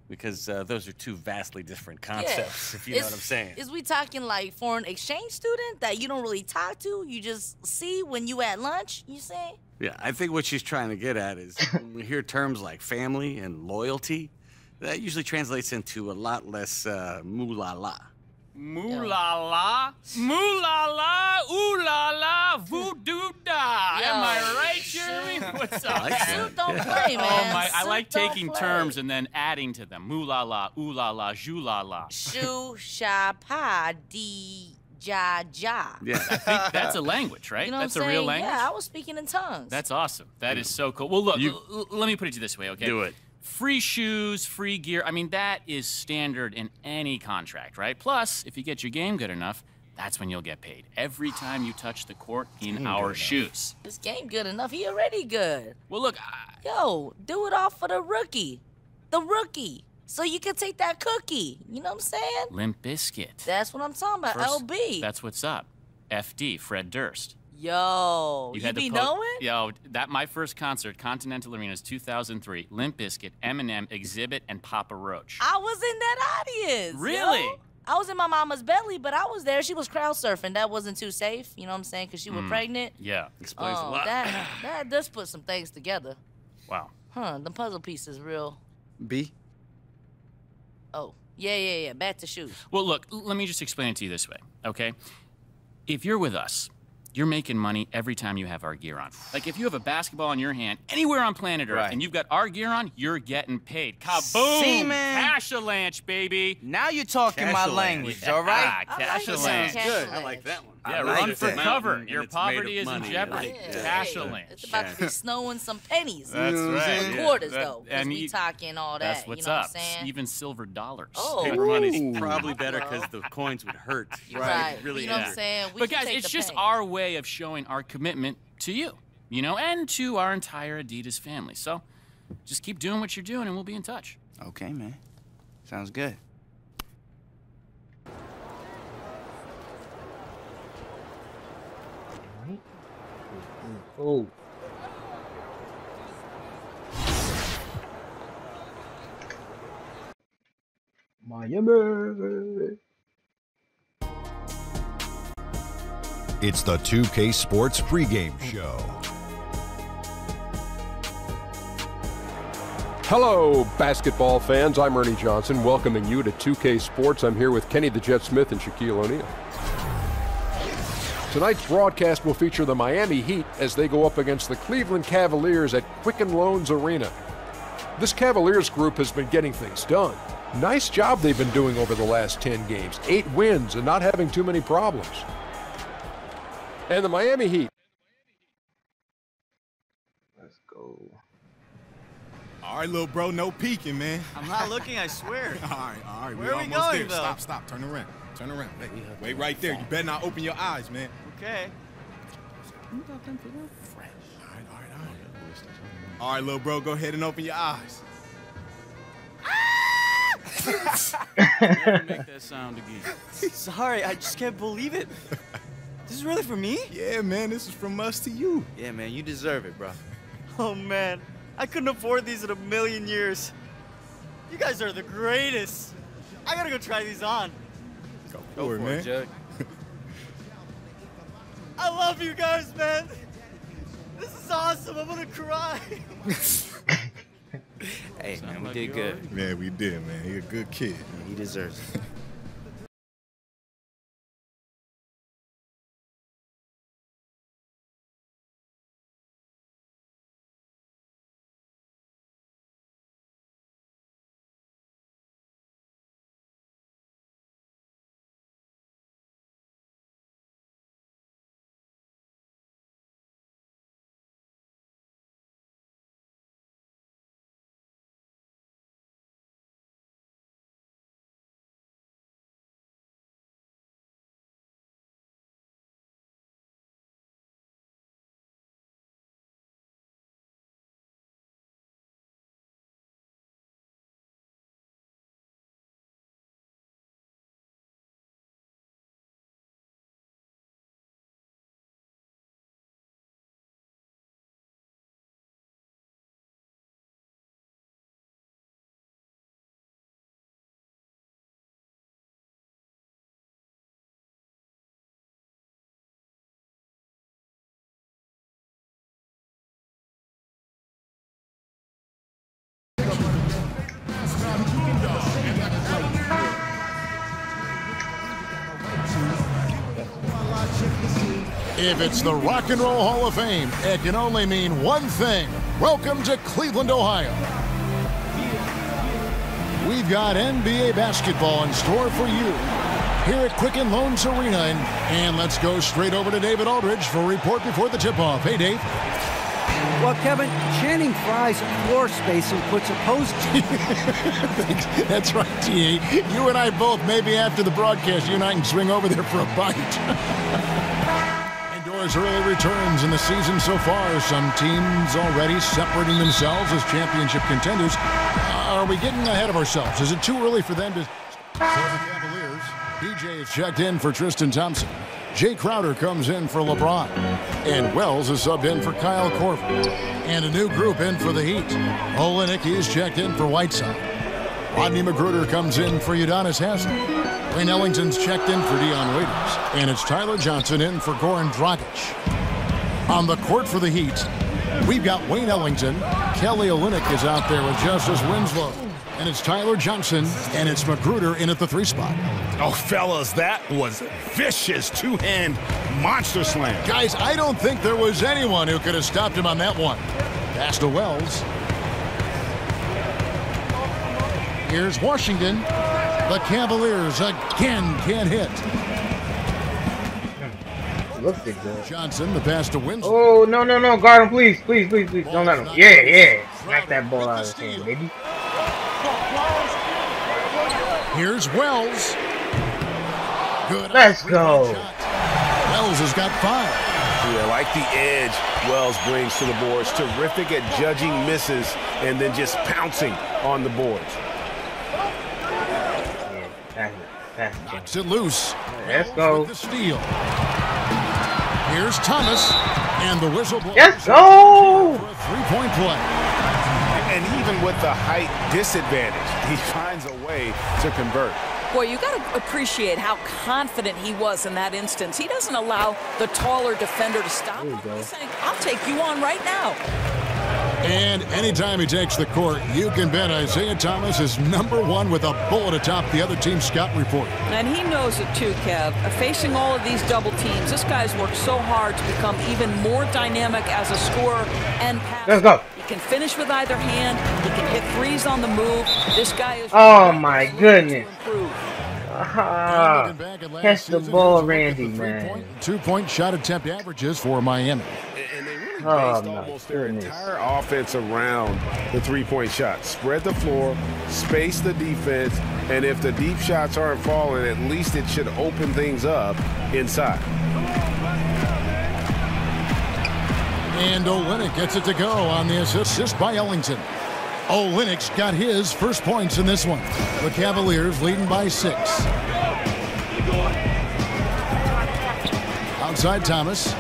Because those are two vastly different concepts, if you know what I'm saying. Is we talking like foreign exchange student that you don't really talk to, you just see when you at lunch, you say? Yeah, I think what she's trying to get at is when we hear terms like family and loyalty, that usually translates into a lot less moolah-la. Moolah-la, moolah-la, ooh-la-la, voodoo-da. Am I right, Jeremy? What's up? Shoot, don't play, man. Oh, my, I Shoot, like don't taking play. terms and then adding to them. Moolah-la, ooh-la-la, joo-la-la. Shoo, sha, pa, dee, ja, ja. Yeah, I think that's a language, right? You know That's what I'm a real saying? language? Yeah, I was speaking in tongues. That's awesome. That is so cool. Well, look, let me put it to you this way, okay? Do it. Free shoes, free gear. I mean, that is standard in any contract, right? Plus, if you get your game good enough, that's when you'll get paid. Every time you touch the court in our shoes. This game good enough. He already good. Well, look. Yo, do it all for the rookie. The rookie. So you can take that cookie. You know what I'm saying? Limp Bizkit. That's what I'm talking about. First, LB. That's what's up. FD, Fred Durst. Yo, you be knowing? Yo, my first concert, Continental Arenas, 2003. Limp Bizkit, Eminem, Exhibit, and Papa Roach. I was in that audience. Really? Yo. I was in my mama's belly, but I was there. She was crowd surfing. That wasn't too safe. You know what I'm saying? Because she was pregnant. Yeah. Explains a lot. That does put some things together. Wow. Huh, the puzzle piece is real. B? Oh, yeah. Back to shoes. Well, look, let me just explain it to you this way, okay? If you're with us, you're making money every time you have our gear on. Like, if you have a basketball in your hand anywhere on planet Earth and you've got our gear on, you're getting paid. Kaboom! See, man. Cash-a-lanche, baby. Now you're talking my language, all right? Cash-a-lanche. Good. I like that one. Yeah, run for cover. Your poverty is in jeopardy. Cash-a-lanche. It's about to be snowing some pennies. That's right. Some quarters, though. And we talking all that. That's what's you know up. What I'm saying? Even silver dollars. Oh. Paper money's probably better because the coins would hurt. Right. Really you know what I'm saying? But guys, it's just our way of showing our commitment to you, you know, and to our entire Adidas family. So just keep doing what you're doing and we'll be in touch. Okay, man. Sounds good. Oh. Miami. It's the 2K Sports pregame show. Hello, basketball fans. I'm Ernie Johnson, welcoming you to 2K Sports. I'm here with Kenny the Jet Smith and Shaquille O'Neal. Tonight's broadcast will feature the Miami Heat as they go up against the Cleveland Cavaliers at Quicken Loans Arena. This Cavaliers group has been getting things done. Nice job they've been doing over the last 10 games. 8 wins and not having too many problems. And the Miami Heat. Let's go. All right, little bro, no peeking, man. I'm not looking, I swear. all right. Where are we going, though? Stop. Turn around. Hey, wait right there. You better not open your eyes, man. Okay. All right, little bro, go ahead and open your eyes. Never make that sound again. Sorry, I just can't believe it. This is really for me? Yeah, man, this is from us to you. Yeah, man, you deserve it, bro. Oh, man, I couldn't afford these in a million years. You guys are the greatest. I gotta go try these on. Go for it, man. Jack. I love you guys, man. This is awesome. I'm gonna cry. Hey, man, we did good. Yeah, we did, man. You're a good kid. He deserves it. If it's the Rock and Roll Hall of Fame, it can only mean one thing. Welcome to Cleveland, Ohio. We've got NBA basketball in store for you here at Quicken Loans Arena. And let's go straight over to David Aldridge for a report before the tip-off. Hey, Dave. Well, Kevin, Channing Frye's floor spacing puts opposing... That's right, T.A. You and I both, maybe after the broadcast, you and I can swing over there for a bite. Indoors early returns in the season so far. Some teams already separating themselves as championship contenders. Are we getting ahead of ourselves? Is it too early for them to... For the Cavaliers, PJ is checked in for Tristan Thompson. Jay Crowder comes in for LeBron. And Wells is subbed in for Kyle Korver. And a new group in for the Heat. Olenek is checked in for Whiteside. Rodney McGruder comes in for Udonis Haslem. Wayne Ellington's checked in for Dion Waiters. And it's Tyler Johnson in for Goran Dragic. On the court for the Heat, we've got Wayne Ellington. Kelly Olynyk is out there with Justice Winslow. And it's Tyler Johnson, and it's McGruder in at the 3 spot. Oh, fellas, that was vicious two-hand monster slam. Guys, I don't think there was anyone who could have stopped him on that one. Pass to Wells. Here's Washington. The Cavaliers again can't hit. Looked it good. Johnson, the pass to Winslow. Oh, no. Guard him, please. Don't let him. Yeah. Smack that ball out of his hand, baby. Here's Wells. Good. Let's go. Wells has got 5. Yeah, like the edge Wells brings to the boards. Terrific at judging misses and then just pouncing on the boards. Knocks it loose. Let's go. With the steal. Here's Thomas, and the whistle blows. Let's go. For a three-point play. And even with the height disadvantage, he finds a way to convert. Boy, you got to appreciate how confident he was in that instance. He doesn't allow the taller defender to stop him. He's saying, I'll take you on right now. And anytime he takes the court, you can bet Isaiah Thomas is #1 with a bullet atop the other team's scout report. And he knows it too, Kev. Facing all of these double teams, this guy's worked so hard to become even more dynamic as a scorer and passer. Let's go. He can finish with either hand. He can hit threes on the move. This guy is... Oh, my goodness. Catch the ball, Randy, man. 2-point shot attempt averages for Miami. Based almost their entire offense around the three-point shot. Spread the floor, space the defense, and if the deep shots aren't falling, at least it should open things up inside. And Olynyk gets it to go on the assist by Ellington. Olynyk's got his first points in this one. The Cavaliers leading by 6. Outside Thomas.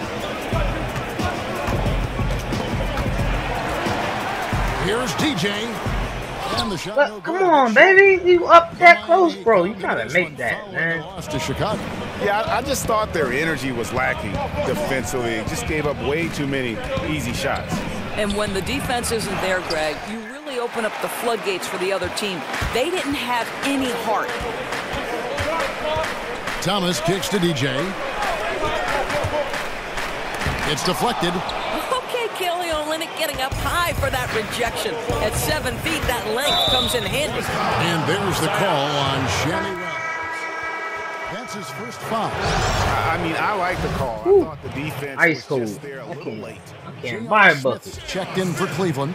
Here's DJ. And the shot. But, come on, baby. You up that close, bro. You gotta make that, man. Lost to Chicago. Yeah, I just thought their energy was lacking defensively. Just gave up way too many easy shots. And when the defense isn't there, Greg, you really open up the floodgates for the other team. They didn't have any heart. Thomas kicks to DJ. It's deflected. Okay, Kelly Olynyk getting up high for that rejection. At 7 feet, that length comes in handy. And there's the call on Shelly Wells. That's his first foul. I mean, I like the call. I thought the defense was just there a little late. I can't buy a bucket. Checked in for Cleveland.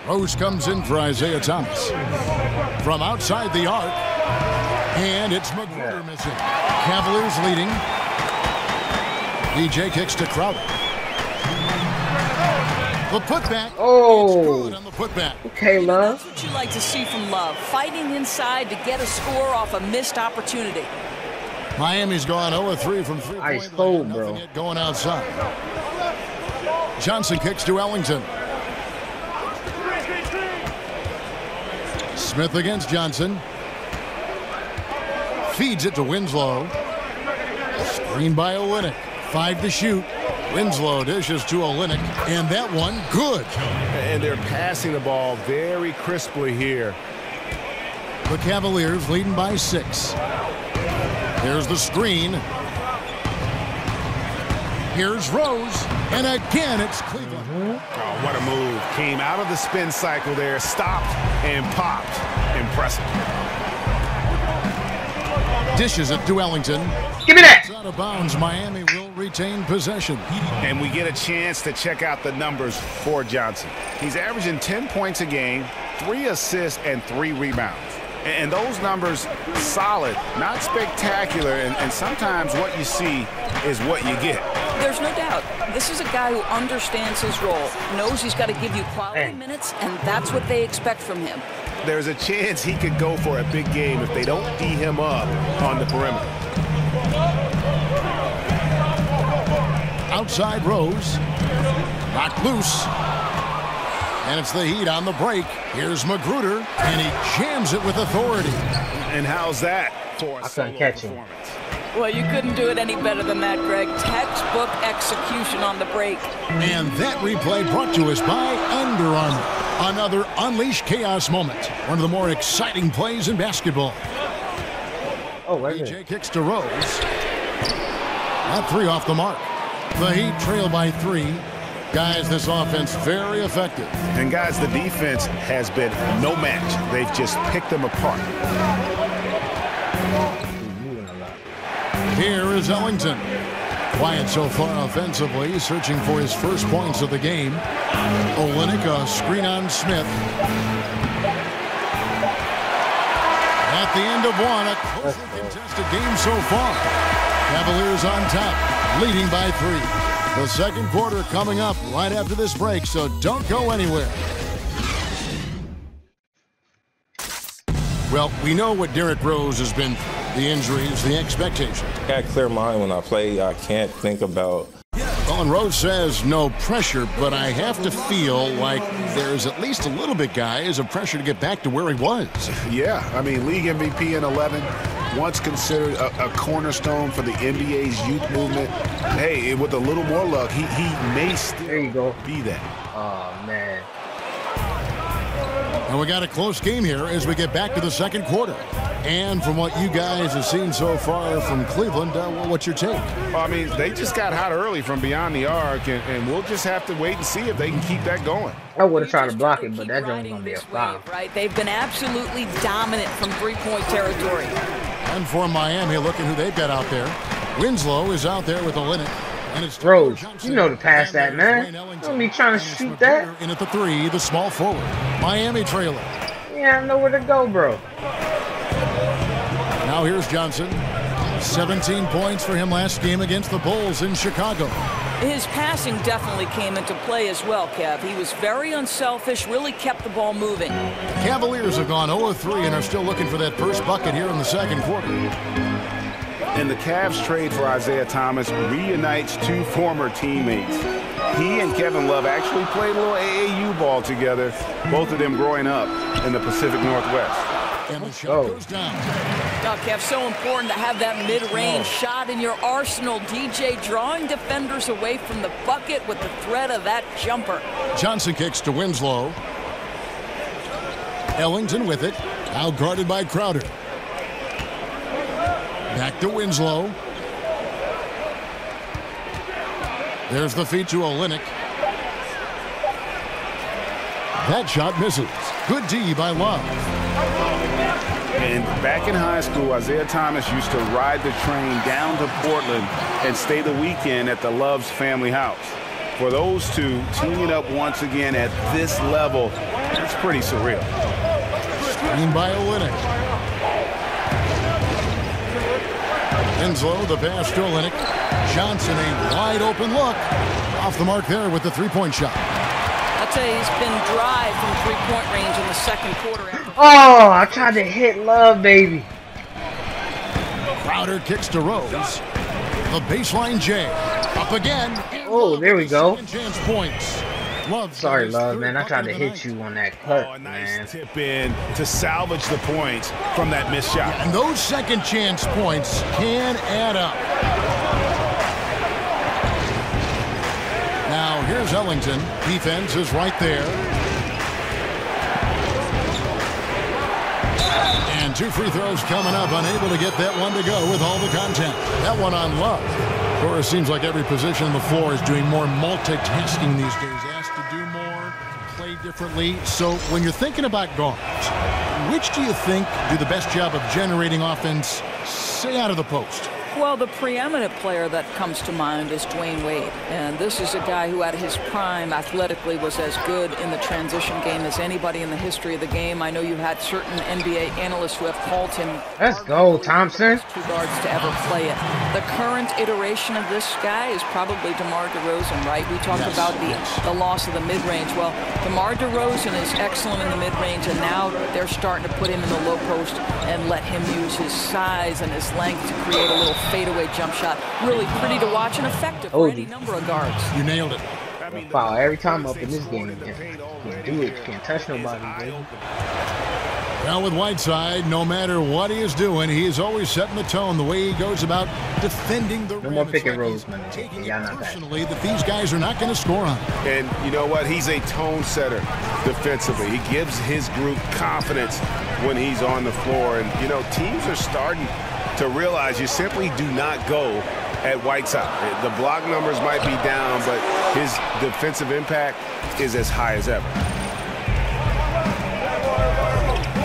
Rose comes in for Isaiah Thomas. From outside the arc. And it's McGruder missing. Cavaliers leading. DJ kicks to Crowder. The putback. Oh. On the putback. Okay, Love. That's what you like to see from Love. Fighting inside to get a score off a missed opportunity. Miami's gone 0-3 from 3-point line. Ice cold, bro. Nothing yet going outside. Johnson kicks to Ellington. Smith against Johnson. Feeds it to Winslow. Screen by Olynyk. 5 to shoot. Winslow dishes to Olynyk. And that one, good. And they're passing the ball very crisply here. The Cavaliers leading by 6. Here's the screen. Here's Rose. And again, it's Cleveland. Oh, what a move. Came out of the spin cycle there, stopped and popped. Impressive. Dishes it to Ellington. Give me that. It's out of bounds. Miami will retain possession. And we get a chance to check out the numbers for Johnson. He's averaging 10 points a game, 3 assists, and 3 rebounds. And those numbers, solid, not spectacular, and sometimes what you see is what you get. There's no doubt. This is a guy who understands his role, knows he's got to give you quality minutes, and that's what they expect from him. There's a chance he could go for a big game if they don't D him up on the perimeter. Outside Rose. Knocked loose. And it's the Heat on the break. Here's McGruder, and he jams it with authority. And how's that for a couldn't catch him. Well, you couldn't do it any better than that, Greg. Textbook execution on the break. And that replay brought to us by Under Armour. Another Unleash Chaos moment. One of the more exciting plays in basketball. Oh, wait. DJ kicks to Rose. That 3 off the mark. The Heat trail by 3. Guys, this offense very effective. And guys, the defense has been no match. They've just picked them apart. Here is Ellington. Quiet so far offensively, searching for his first points of the game. Olynyk, a screen on Smith. At the end of one, a closely contested game so far. Cavaliers on top, leading by 3. The second quarter coming up right after this break, so don't go anywhere. Well, we know what Derrick Rose has been, the injuries, the expectations. I got a clear mind when I play. I can't think about... Well, and Rose says no pressure, but I have to feel like there's at least a little bit, guys, of pressure to get back to where he was. Yeah, I mean, league MVP in 11, once considered a cornerstone for the NBA's youth movement. Hey, with a little more luck, he may still be that. Oh, man. And we got a close game here as we get back to the second quarter. And from what you guys have seen so far from Cleveland, what's your take? Well, I mean, they just got hot early from beyond the arc, and we'll just have to wait and see if they can keep that going. I would have tried to block it, but that joint's going to be a foul. Right, they've been absolutely dominant from three-point territory. And for Miami, look at who they've got out there. Winslow is out there with Olynyk. And it's Rose, you know to pass that, man. Don't be trying to shoot that. In at the three, the small forward. Miami trailer. Yeah, I know where to go, bro. Now here's Johnson. 17 points for him last game against the Bulls in Chicago. His passing definitely came into play as well, Kev. He was very unselfish, really kept the ball moving. Cavaliers have gone 0-3 and are still looking for that first bucket here in the second quarter. And the Cavs trade for Isaiah Thomas reunites two former teammates. He and Kevin Love actually played a little AAU ball together, both of them growing up in the Pacific Northwest. And the shot goes down. Now, Kev, so important to have that mid-range shot in your arsenal. DJ drawing defenders away from the bucket with the threat of that jumper. Johnson kicks to Winslow. Ellington with it. Now guarded by Crowder. Back to Winslow. There's the feed to Olynyk. That shot misses. Good D by Love. And back in high school, Isaiah Thomas used to ride the train down to Portland and stay the weekend at the Love's family house. For those two, teaming up once again at this level, it's pretty surreal. Screen by Olynyk. Winslow, the pass to Olynyk. Johnson, a wide open look. Off the mark there with the three-point shot. I'd say he's been dry from three-point range in the second quarter. Oh, I tried to hit Love, baby. Crowder kicks to Rose. The baseline J. Up again. Oh, there we go. Chance points. Sorry, Love, man. I tried to hit you on that cut, nice man. Tip in to salvage the points from that missed shot. And those second chance points can add up. Now, here's Ellington. Defense is right there. And two free throws coming up. Unable to get that one to go with all the contact. That one on Love. Of course, it seems like every position on the floor is doing more multitasking these days. Asked to do more, play differently. So when you're thinking about guards, which do you think do the best job of generating offense, say, out of the post? Well, the preeminent player that comes to mind is Dwayne Wade. And this is a guy who at his prime athletically was as good in the transition game as anybody in the history of the game. I know you had certain NBA analysts who have called him Let's go, Thompson. Two guards to ever play it. The current iteration of this guy is probably DeMar DeRozan, right? We talked about the loss of the mid-range. Well, DeMar DeRozan is excellent in the mid-range, and now they're starting to put him in the low post and let him use his size and his length to create a little fadeaway jump shot. Really pretty to watch and effective for any number of guards. You nailed it. Foul every time up in this game. Can't do it. Can't touch nobody, baby. Well, with Whiteside, no matter what he is doing, he is always setting the tone the way he goes about defending the rim. No more pick and rolls, man. Taking it personally that these guys are not going to score on. And you know what? He's a tone setter defensively. He gives his group confidence when he's on the floor. And, you know, teams are starting to realize you simply do not go at Whiteside. The block numbers might be down, but his defensive impact is as high as ever.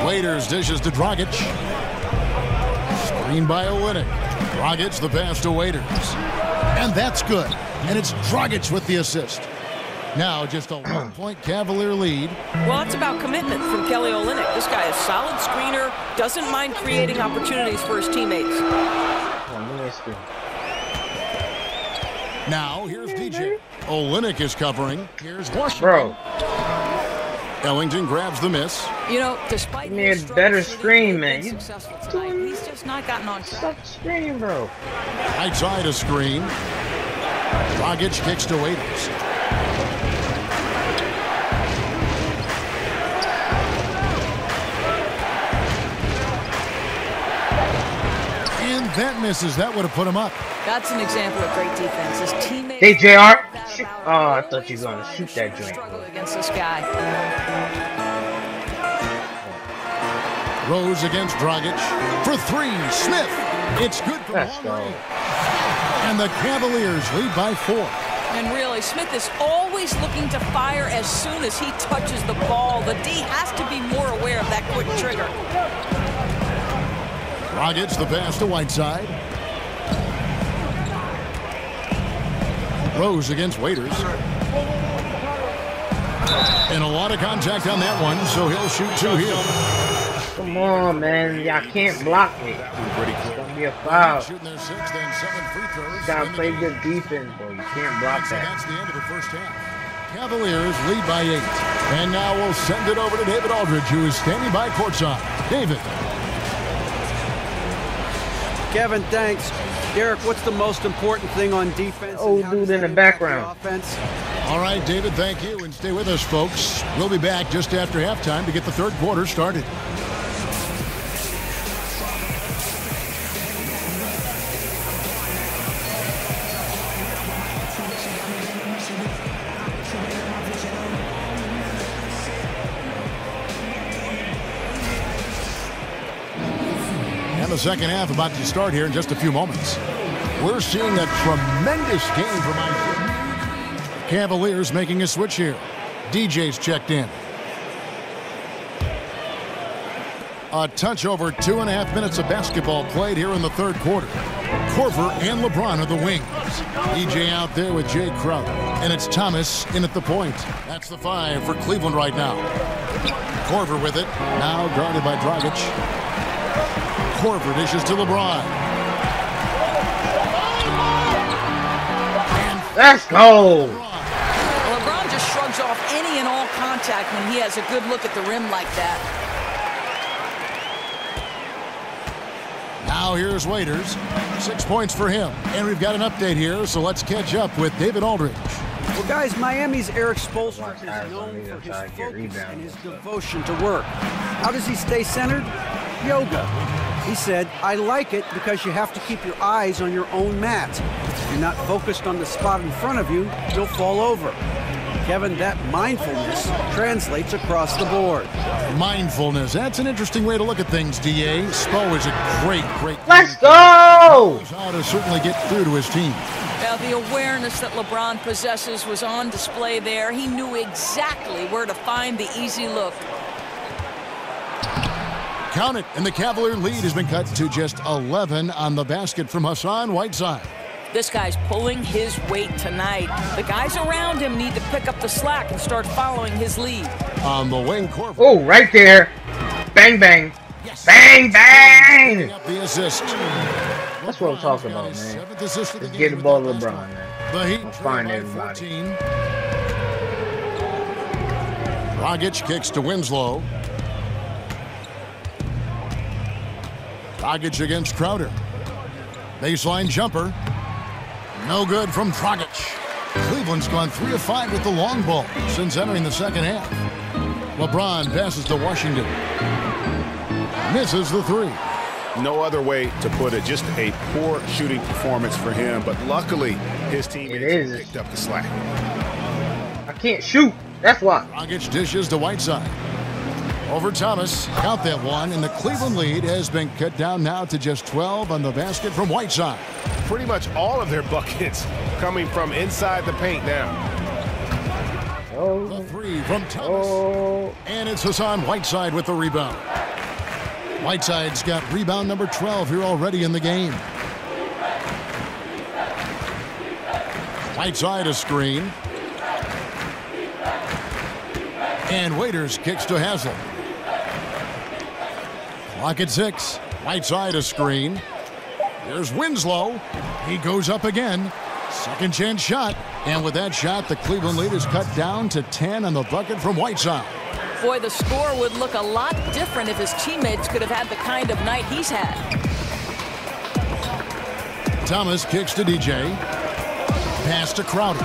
Waiters dishes to Dragic. Screen by Olynyk. Dragic the pass to Waiters. And that's good. And it's Dragic with the assist. Now just a 1-point Cavalier lead. Well, it's about commitment from Kelly Olynyk. This guy is a solid screener, doesn't mind creating opportunities for his teammates. Now, here's DJ. Olynyk is covering. Here's Washington. Bro. Ellington grabs the miss. You know, despite his better screen, man. He's just not gotten on track. Screen, bro. Right side of screen. Dragic kicks to Waiters. And that misses. That would have put him up. That's an example of great defense. His teammates. Hey, JR. Oh, I thought you were going to shoot that joint. Struggle against this guy. Rose against Dragic. For three, Smith. It's good for one. And the Cavaliers lead by 4. And really, Smith is always looking to fire as soon as he touches the ball. The D has to be more aware of that quick trigger. Dragic the pass to Whiteside. Rose against Waiters. And a lot of contact on that one, so he'll shoot 2 here. Come on, man. Y'all can't block me. It's going to be a foul. You got to play good defense, bro. You can't block that. That's the end of the first half. Cavaliers lead by 8. And now we'll send it over to David Aldridge, who is standing by courtside. David. Kevin, thanks. Derek, what's the most important thing on defense? Old dude in the background. Offense? All right, David, thank you. And stay with us, folks. We'll be back just after halftime to get the third quarter started. The second half about to start here in just a few moments. We're seeing a tremendous game from IQ. Cavaliers making a switch here. DJ's checked in. A touch over 2.5 minutes of basketball played here in the third quarter. Korver and LeBron are the wings. DJ out there with Jay Crowder. And it's Thomas in at the point. That's the 5 for Cleveland right now. Korver with it. Now guarded by Dragic. Korver dishes to LeBron. Let's go! LeBron just shrugs off any and all contact when he has a good look at the rim like that. Now here's Waiters. 6 points for him. And we've got an update here, so let's catch up with David Aldridge. Well, guys, Miami's Eric Spoelstra is known for his focus and his devotion to work. How does he stay centered? Yoga. He said, I like it because you have to keep your eyes on your own mat. If you're not focused on the spot in front of you, you'll fall over. Kevin, that mindfulness translates across the board. Mindfulness. That's an interesting way to look at things, DA. Spo is a great Let's go! Knows how to certainly get through to his team. Now, the awareness that LeBron possesses was on display there. He knew exactly where to find the easy look. Count it, and the Cavalier lead has been cut to just 11 on the basket from Hassan Whiteside. This guy's pulling his weight tonight. The guys around him need to pick up the slack and start following his lead. On the wing, Korver. Oh, right there. Bang, bang. Yes. Bang, bang. The assist. That's what I'm talking about, man. Let's get the ball to LeBron, man. The Heat find everybody. Dragic kicks to Winslow. Dragic against Crowder. Baseline jumper. No good from Dragic. Cleveland's gone 3 of 5 with the long ball since entering the second half. LeBron passes to Washington. Misses the 3. No other way to put it. Just a poor shooting performance for him. But luckily, his teammates picked up the slack. I can't shoot. That's why. Dragic dishes to Whiteside. Over Thomas, count that one, and the Cleveland lead has been cut down now to just 12 on the basket from Whiteside. Pretty much all of their buckets coming from inside the paint now. The 3 from Thomas, and it's Hassan Whiteside with the rebound. Whiteside's got rebound number 12 here already in the game. Whiteside a screen. And Waiters kicks to Haslem. Clock at 6. Whiteside a screen. There's Winslow. He goes up again. Second chance shot. And with that shot, the Cleveland lead is cut down to 10 on the bucket from Whiteside. Boy, the score would look a lot different if his teammates could have had the kind of night he's had. Thomas kicks to DJ. Pass to Crowder.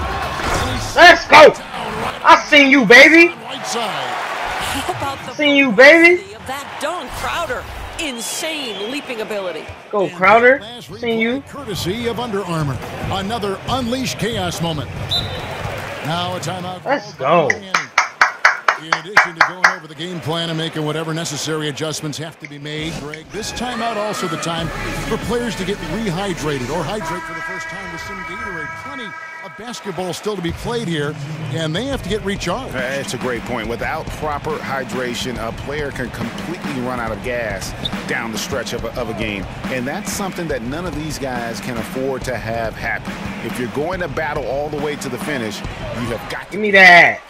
Let's go! I seen you, baby. How about the seen you, baby. Of that dunk, Crowder. Insane leaping ability. Go, Crowder. Seen you. Courtesy of Under Armour. Another Unleash Chaos moment. Now a timeout. Let's go. In addition to going over the game plan and making whatever necessary adjustments have to be made, Greg, this timeout also the time for players to get rehydrated or hydrate for the first time with some Gatorade. Plenty of basketball still to be played here, and they have to get recharged. That's a great point. Without proper hydration, a player can completely run out of gas down the stretch of a game, and that's something that none of these guys can afford to have happen. If you're going to battle all the way to the finish, you have got to... Give me that.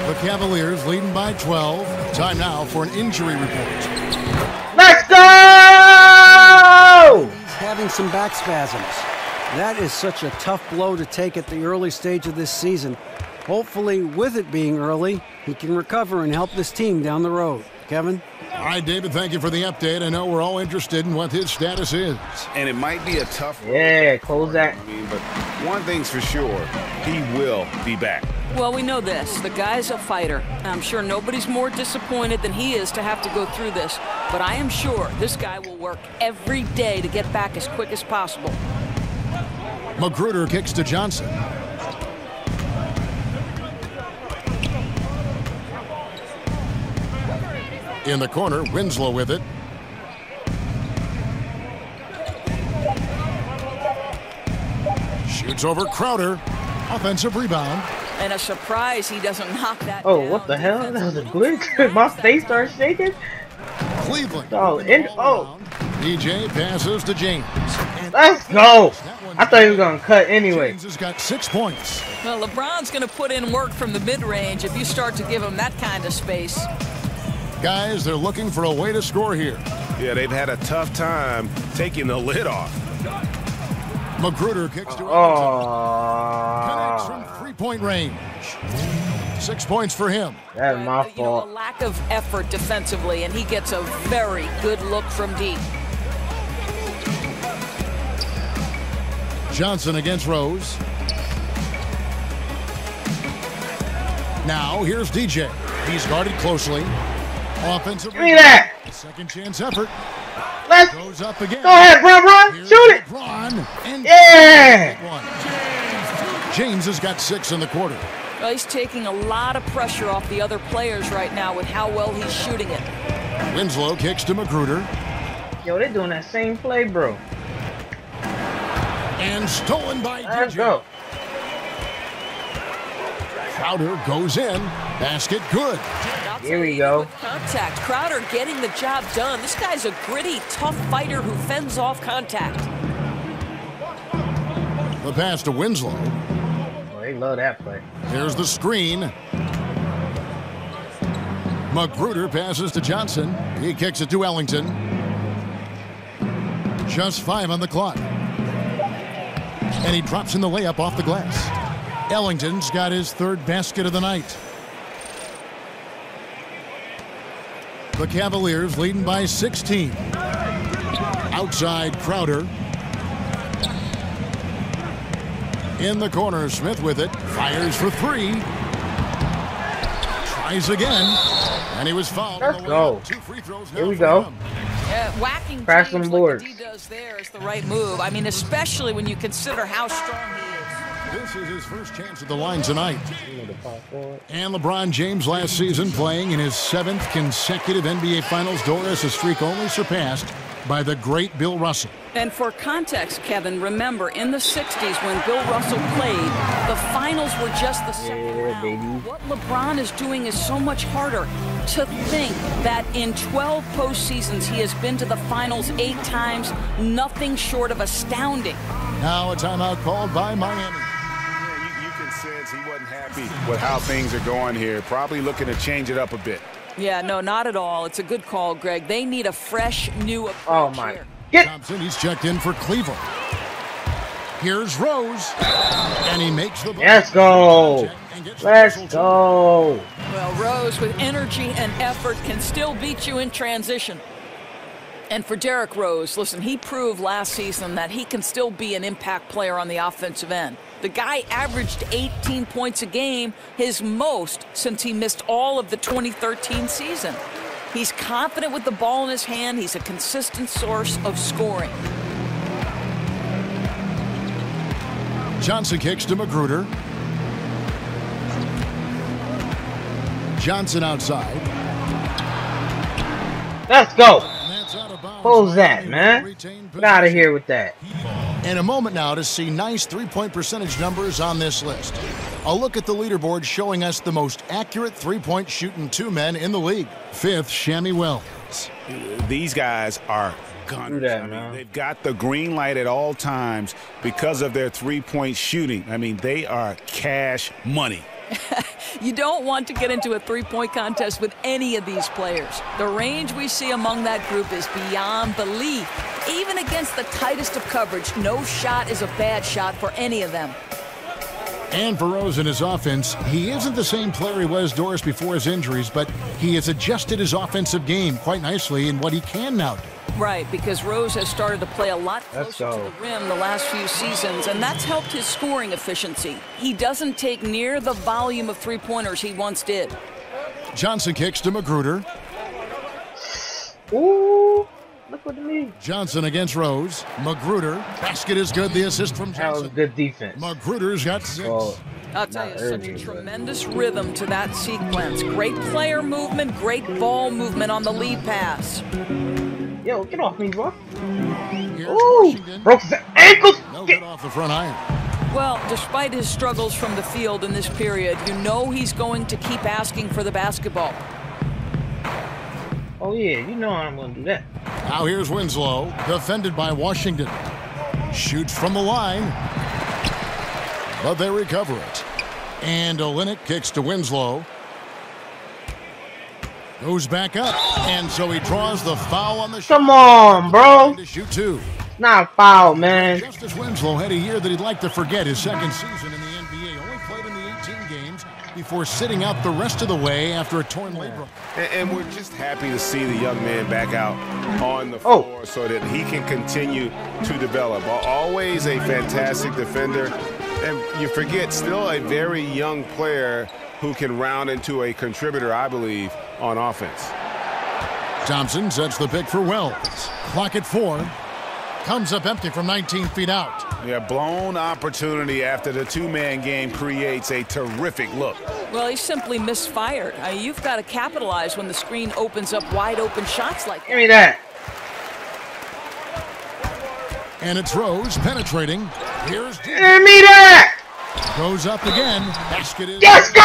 The Cavaliers leading by 12. Time now for an injury report. Let's go! He's having some back spasms. That is such a tough blow to take at the early stage of this season. Hopefully, with it being early, he can recover and help this team down the road. Kevin? All right, David, thank you for the update. I know we're all interested in what his status is. And it might be a tough road. Yeah, close that. But one thing's for sure, he will be back. Well, we know this. The guy's a fighter. I'm sure nobody's more disappointed than he is to have to go through this. But I am sure this guy will work every day to get back as quick as possible. Magruder kicks to Johnson. In the corner, Winslow with it. Shoots over Crowder. Offensive rebound. And a surprise he doesn't knock that Oh, down. what the hell? That was a glitch. My face started shaking. Cleveland. Oh, DJ passes to James. Let's go. I thought he was going to cut anyway. James has got 6 points. Well, LeBron's going to put in work from the mid-range if you start to give him that kind of space. Guys, they're looking for a way to score here. Yeah, they've had a tough time taking the lid off. Magruder kicks to connects from three-point range. 6 points for him. That's my fault. A lack of effort defensively, and he gets a very good look from deep. Johnson against Rose. Now here's DJ. He's guarded closely. Offensive. Give me that. Second chance effort. Let's goes up again. Go ahead, Bron. Shoot it. Yeah. James has got 6 in the quarter. Well, he's taking a lot of pressure off the other players right now with how well he's shooting it. Winslow kicks to Magruder. Yo, they're doing that same play, bro. And stolen by Let's DJ. go. Crowder goes in. Basket good. Here we go. Contact. Crowder getting the job done. This guy's a gritty, tough fighter who fends off contact. The pass to Winslow. Oh, they love that play. Here's the screen. Magruder passes to Johnson. He kicks it to Ellington. Just 5 on the clock. And he drops in the layup off the glass. Ellington's got his 3rd basket of the night. The Cavaliers leading by 16. Outside Crowder. In the corner, Smith with it. Fires for 3. Tries again. And he was fouled. Let's go. 2 free throws now Here we for go. him. Whacking Crash James some boards. like the D does there is the right move. I mean, especially when you consider how strong he is. This is his first chance at the line tonight. And LeBron James last season playing in his 7th consecutive NBA Finals door as a streak only surpassed by the great Bill Russell. And for context, Kevin, remember in the 60s when Bill Russell played, the finals were just the second round. Baby. What LeBron is doing is so much harder. To think that in 12 postseasons he has been to the finals 8 times, nothing short of astounding. Now a timeout called by Miami. You can sense he wasn't happy with how things are going here. Probably looking to change it up a bit. Yeah, no, not at all. It's a good call, Greg. They need a fresh, new approach Oh, my. here. Get. Thompson, he's checked in for Cleveland. Here's Rose, and he makes the. Let's go. Let's go. Well, Rose with energy and effort can still beat you in transition. And for Derrick Rose, listen, he proved last season that he can still be an impact player on the offensive end. The guy averaged 18 points a game, his most since he missed all of the 2013 season. He's confident with the ball in his hand. He's a consistent source of scoring. Johnson kicks to Magruder. Johnson outside. Let's go. Who's that, man? Get out of here with that. In a moment now to see nice three-point percentage numbers on this list. A look at the leaderboard showing us the most accurate three-point shooting two men in the league. Fifth, Shammy Wells. These guys are gunners. They've got the green light at all times because of their three-point shooting. I mean, they are cash money. You don't want to get into a three-point contest with any of these players. The range we see among that group is beyond belief. Even against the tightest of coverage, no shot is a bad shot for any of them. And for Rose in his offense, he isn't the same player he was, Doris, before his injuries, but he has adjusted his offensive game quite nicely in what he can now do. Right, because Rose has started to play a lot closer to the rim the last few seasons, and that's helped his scoring efficiency. He doesn't take near the volume of three-pointers he once did. Johnson kicks to Magruder. Ooh, look what it means. Johnson against Rose. Magruder. Basket is good. The assist from Johnson. That was good defense. Magruder's got 6. I'll tell you, such a tremendous rhythm to that sequence. Great player movement, great ball movement on the lead pass. Yo, get off me, bro. Ooh, broke his ankles. No good off the front iron. Well, despite his struggles from the field in this period, you know he's going to keep asking for the basketball. Oh, yeah, you know I'm going to do that. Now here's Winslow, defended by Washington. Shoots from the line, but they recover it. And Olynyk kicks to Winslow. Goes back up, and so he draws the foul on the shot. Come on, bro. To shoot two. Not a foul, man. Justice Winslow had a year that he'd like to forget, his second season in the NBA. Only played in the 18 games before sitting out the rest of the way after a torn labrum. And we're just happy to see the young man back out on the floor so that he can continue to develop. Always a fantastic defender. And you forget, still a very young player who can round into a contributor, I believe, on offense. Thompson sets the pick for Wells. Clock at 4. Comes up empty from 19 feet out. Yeah, blown opportunity after the two-man game creates a terrific look. Well, he simply misfired. You've got to capitalize when the screen opens up wide-open shots like that. Give me that. And it's Rose penetrating. Here's Give me that. Goes up again. Basket is. Let's go!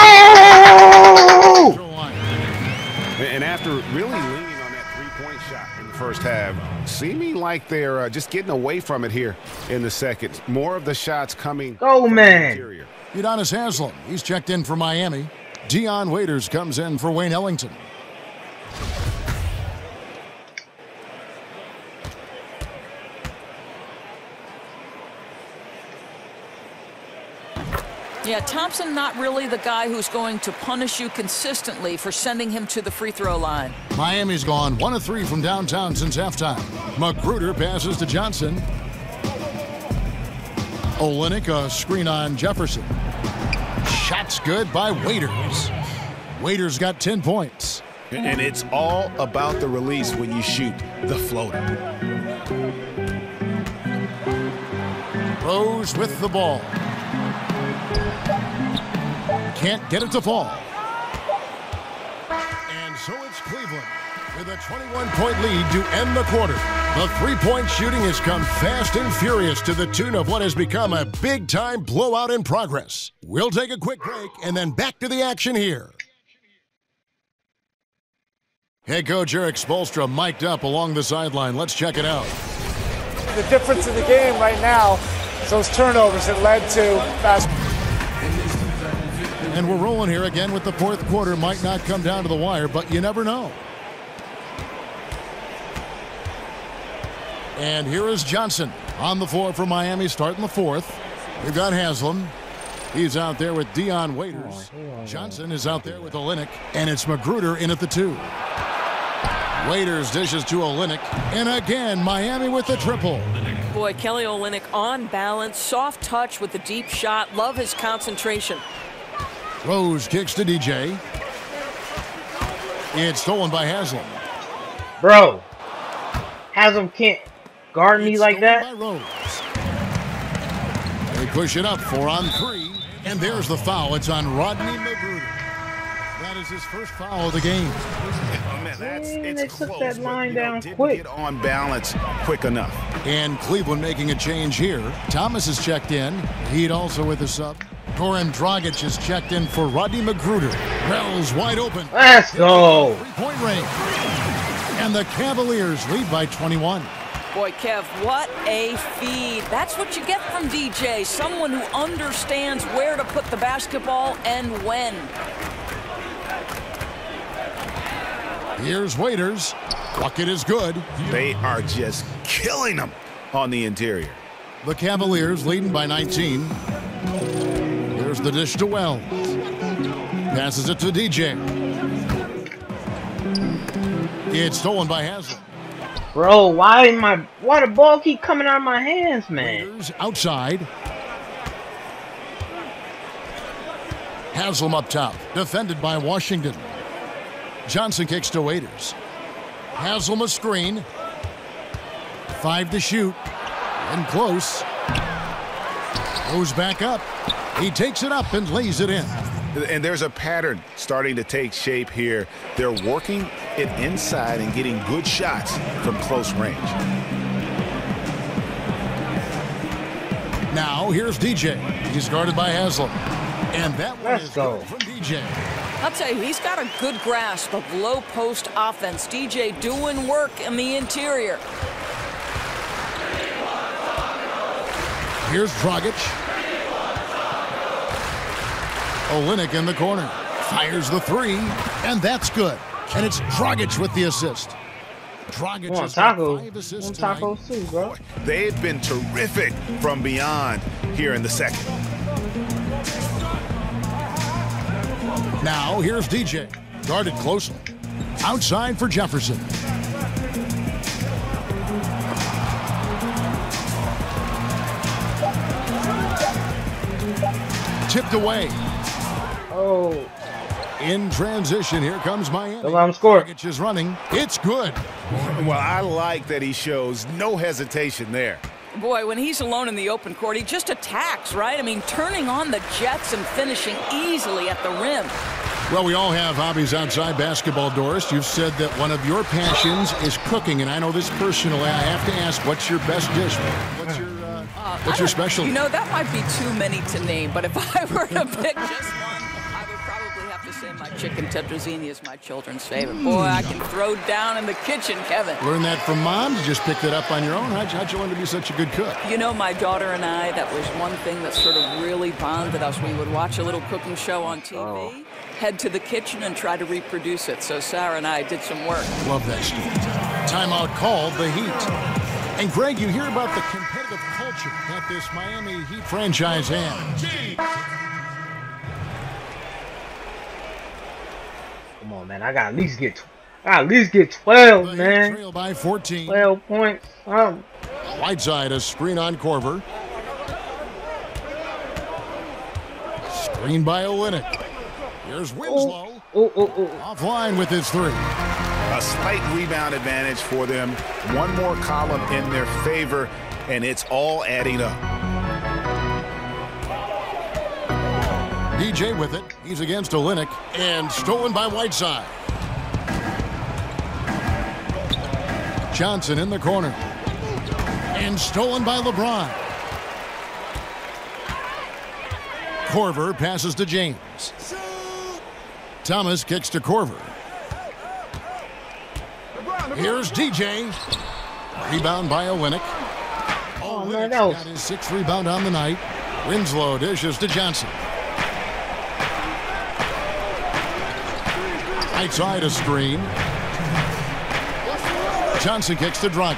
And after really leaning on that three-point shot in the first half, seeming like they're just getting away from it here in the second. More of the shots coming. Go, man. Udonis Haslem, he's checked in for Miami. Dion Waiters comes in for Wayne Ellington. Yeah, Thompson not really the guy who's going to punish you consistently for sending him to the free throw line. Miami's gone 1 of 3 from downtown since halftime. Magruder passes to Johnson. Olynyk, a screen on Jefferson. Shot's good by Waiters. Waiters got 10 points. And it's all about the release when you shoot the floater. Rose with the ball. Can't get it to fall. And so it's Cleveland with a 21-point lead to end the quarter. The three-point shooting has come fast and furious to the tune of what has become a big-time blowout in progress. We'll take a quick break and then back to the action here. Head coach Erik Spoelstra mic'd up along the sideline. Let's check it out. The difference in the game right now is those turnovers that led to fast. And we're rolling here again with the fourth quarter. Might not come down to the wire, but you never know. And here is Johnson On the floor for Miami, starting the fourth. We've got Haslam. He's out there with Dion Waiters. Johnson is out there with Olynyk, and it's Magruder in at the 2. Waiters dishes to Olynyk, and again, Miami with the triple. Boy, Kelly Olynyk on balance, soft touch with the deep shot. Love his concentration. Rose kicks to DJ. It's stolen by Haslam. Bro, Haslam can't guard me like that. By Rose. They push it up, 4 on 3, and there's the foul. It's on Rodney Magruder. That is his first foul of the game. They took that line down quick. Get on balance quick enough. And Cleveland making a change here. Thomas is checked in. Heat also with a sub. Goran Dragic is checked in for Rodney Magruder. Wells wide open. Let's go. 3-point range. And the Cavaliers lead by 21. Boy, Kev, what a feed. That's what you get from DJ. Someone who understands where to put the basketball and when. Here's Waiters. Bucket is good. They are just killing them on the interior. The Cavaliers leading by 19. There's the dish to Wells. Passes it to DJ. It's stolen by Haslam. Bro, why the ball keep coming out of my hands, man? Waiters outside. Haslam up top, defended by Washington. Johnson kicks to Waiters. Haslam a screen. 5 to shoot. And close. Goes back up. He takes it up and lays it in. And there's a pattern starting to take shape here. They're working it inside and getting good shots from close range. Now here's DJ. He's guarded by Haslam. And that one is good from DJ. I'll tell you, he's got a good grasp of low post offense. DJ doing work in the interior. Here's Dragic. Olynyk in the corner. Fires the 3, and that's good. And it's Dragic with the assist. Dragic has got 5 assists tonight. Too, bro. They've been terrific from beyond here in the second. Now here's DJ. Guarded closely. Outside for Jefferson. Tipped away. Oh. In transition, here comes Miami. Don't let him score. Dragic is running. It's good. Well, I like that he shows no hesitation there. Boy, when he's alone in the open court, he just attacks, right? I mean, turning on the jets and finishing easily at the rim. Well, we all have hobbies outside basketball, Doris. You've said that one of your passions is cooking, and I know this personally. I have to ask, what's your best dish? What's your specialty? You know, that might be too many to name, but if I were to pick just one, I would probably have to say my chicken tetrazzini is my children's favorite. Boy, I can throw down in the kitchen, Kevin. Learn that from Mom? You just picked it up on your own? How'd you learn to be such a good cook? You know, my daughter and I, that was one thing that sort of really bonded us. We would watch a little cooking show on TV, head to the kitchen, and try to reproduce it. So Sarah and I did some work. Love that stuff. Timeout called the Heat. And Greg, you hear about the competitive culture that this Miami Heat franchise has. Come on, man. I got at least get 12, man. Trail by 14. 12 points. Whiteside, a screen on Korver. Screen by Olynyk. Here's Winslow. Offline with his 3. A slight rebound advantage for them. One more column in their favor, and it's all adding up. DJ with it. He's against Olynyk, and stolen by Whiteside. Johnson in the corner. And stolen by LeBron. Korver passes to James. Thomas kicks to Korver. Here's DJ. Rebound by Olynyk. Olynyk's got his 6th rebound on the night. Winslow dishes to Johnson. Outside a screen. Johnson kicks to Dragic.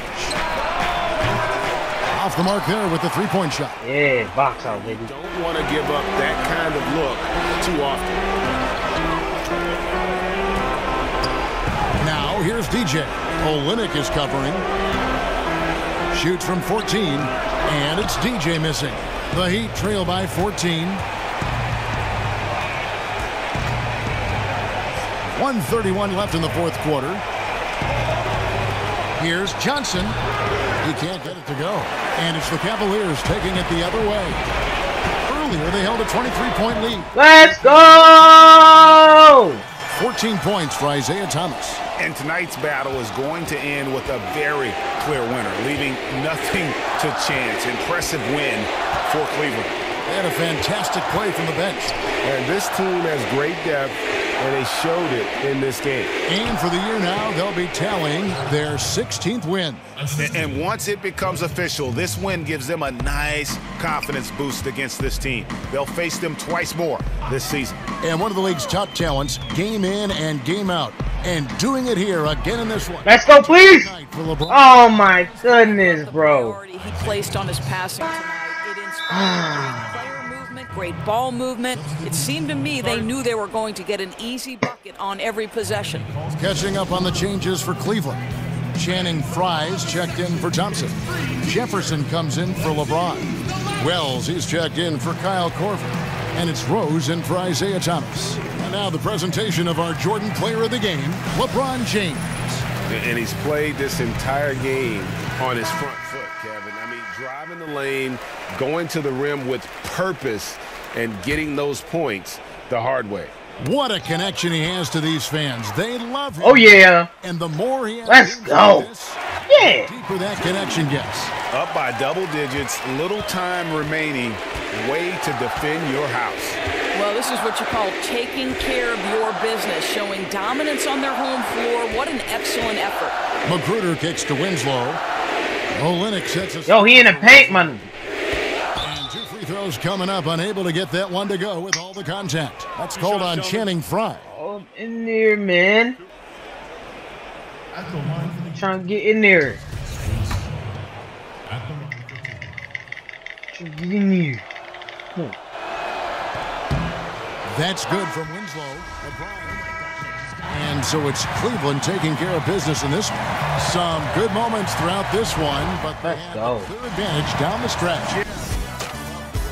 Off the mark there with the three-point shot. Yeah, box out, baby. Don't want to give up that kind of look too often. Now, here's DJ. Olynyk is covering. Shoots from 14, and it's DJ missing. The Heat trail by 14. 1:31 left in the fourth quarter. Here's Johnson. He can't get it to go. And it's the Cavaliers taking it the other way. Earlier, they held a 23-point lead. Let's go! 14 points for Isaiah Thomas. And tonight's battle is going to end with a very clear winner, leaving nothing to chance. Impressive win for Cleveland. They had a fantastic play from the bench. And this team has great depth, and they showed it in this game. And for the year now, they'll be tallying their 16th win. And once it becomes official, this win gives them a nice confidence boost against this team. They'll face them twice more this season. And one of the league's top talents, game in and game out. And doing it here again in this one. Let's go, please! Oh, my goodness, bro. He placed on his passing tonight. It inspired great player movement, great ball movement. It seemed to me they knew they were going to get an easy bucket on every possession. Catching up on the changes for Cleveland. Channing Frye's checked in for Thompson. Jefferson comes in for LeBron. Wells, he's checked in for Kyle Korver. And it's Rose in for Isaiah Thomas. And now the presentation of our Jordan Player of the Game, LeBron James. And he's played this entire game on his front foot, Kevin. I mean, driving the lane, going to the rim with purpose, and getting those points the hard way. What a connection he has to these fans. They love him. Oh, yeah. And the more he has, let's go. Yeah. The deeper that connection gets. Up by double digits, little time remaining. Way to defend your house. Well, this is what you call taking care of your business, showing dominance on their home floor. What an excellent effort. Magruder kicks to Winslow. Olynyk sets us. Yo, he in the paint, man. And two free throws coming up, unable to get that one to go with all the contact. That's called on Channing Frye. Oh, in there, man. I'm trying to get in there. Get in there. That's good from Winslow. And so it's Cleveland taking care of business in this one. Some good moments throughout this one, but they have a clear advantage down the stretch. The way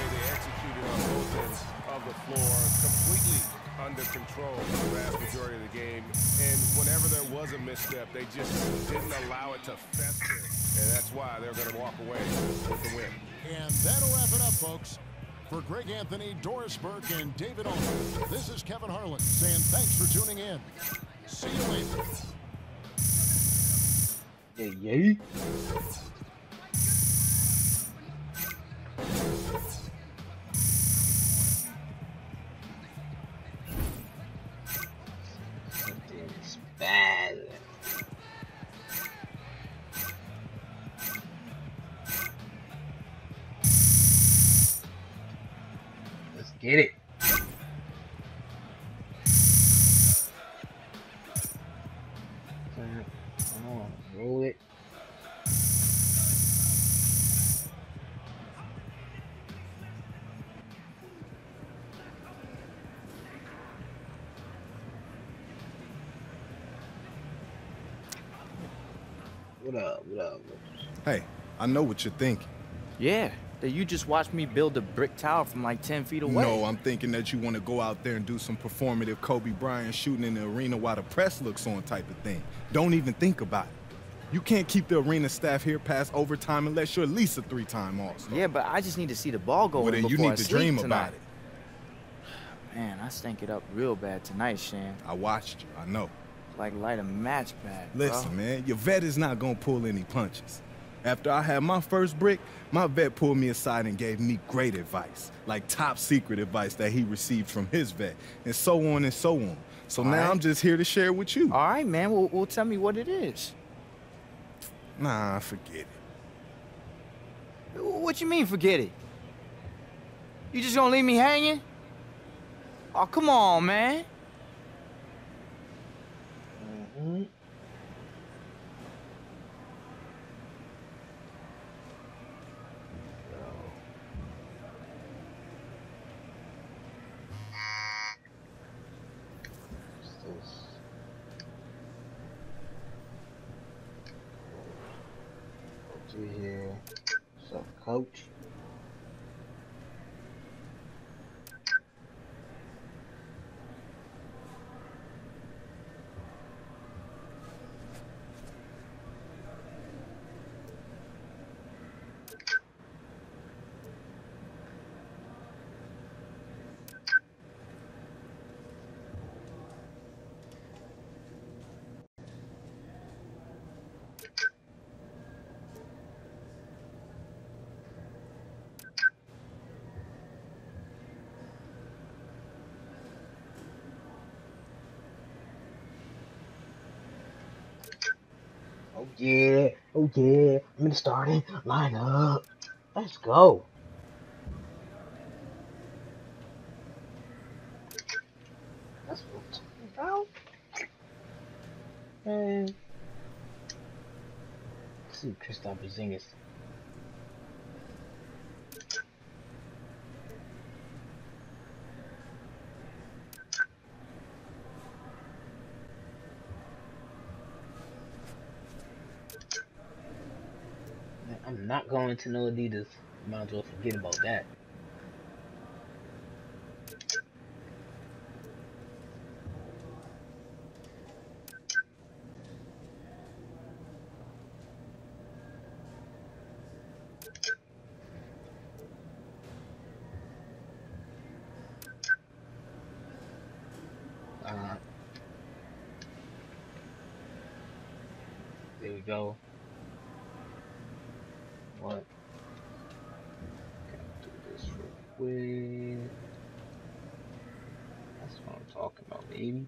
they executed on both ends of the floor, completely under control for the vast majority of the game. And whenever there was a misstep, they just didn't allow it to fester. And that's why they're going to walk away with the win. And that'll wrap it up, folks. For Greg Anthony, Doris Burke, and David Ulmer, this is Kevin Harlan saying thanks for tuning in. See you later. Yeah. It's bad. Get it. Roll it. What up? What up? Hey, I know what you're thinking. Yeah. That you just watched me build a brick tower from like 10 feet away. No, I'm thinking that you want to go out there and do some performative Kobe Bryant shooting in the arena while the press looks on type of thing. Don't even think about it. You can't keep the arena staff here past overtime unless you're at least a 3-time All-Star. Yeah, but I just need to see the ball go well, in then you before need I to dream sleep about it. Man, I stank it up real bad tonight, Shan. I watched you. I know. Like light a match bag, Listen, man, your vet is not going to pull any punches. After I had my first brick, my vet pulled me aside and gave me great advice, like top secret advice that he received from his vet, and so on and so on. So now I'm just here to share it with you. All right, man. Well, tell me what it is. Nah, forget it. What you mean, forget it? You just gonna leave me hanging? Oh, come on, man. Mm-hmm. see here. So, coach. Oh yeah, I'm in the starting lineup. Let's go. That's what I'm talking about. Man. Let's see Kristaps Porzingis. I'm not going to no Adidas. Might as well forget about that. There we go. What? Gotta do this real quick. That's what I'm talking about, baby.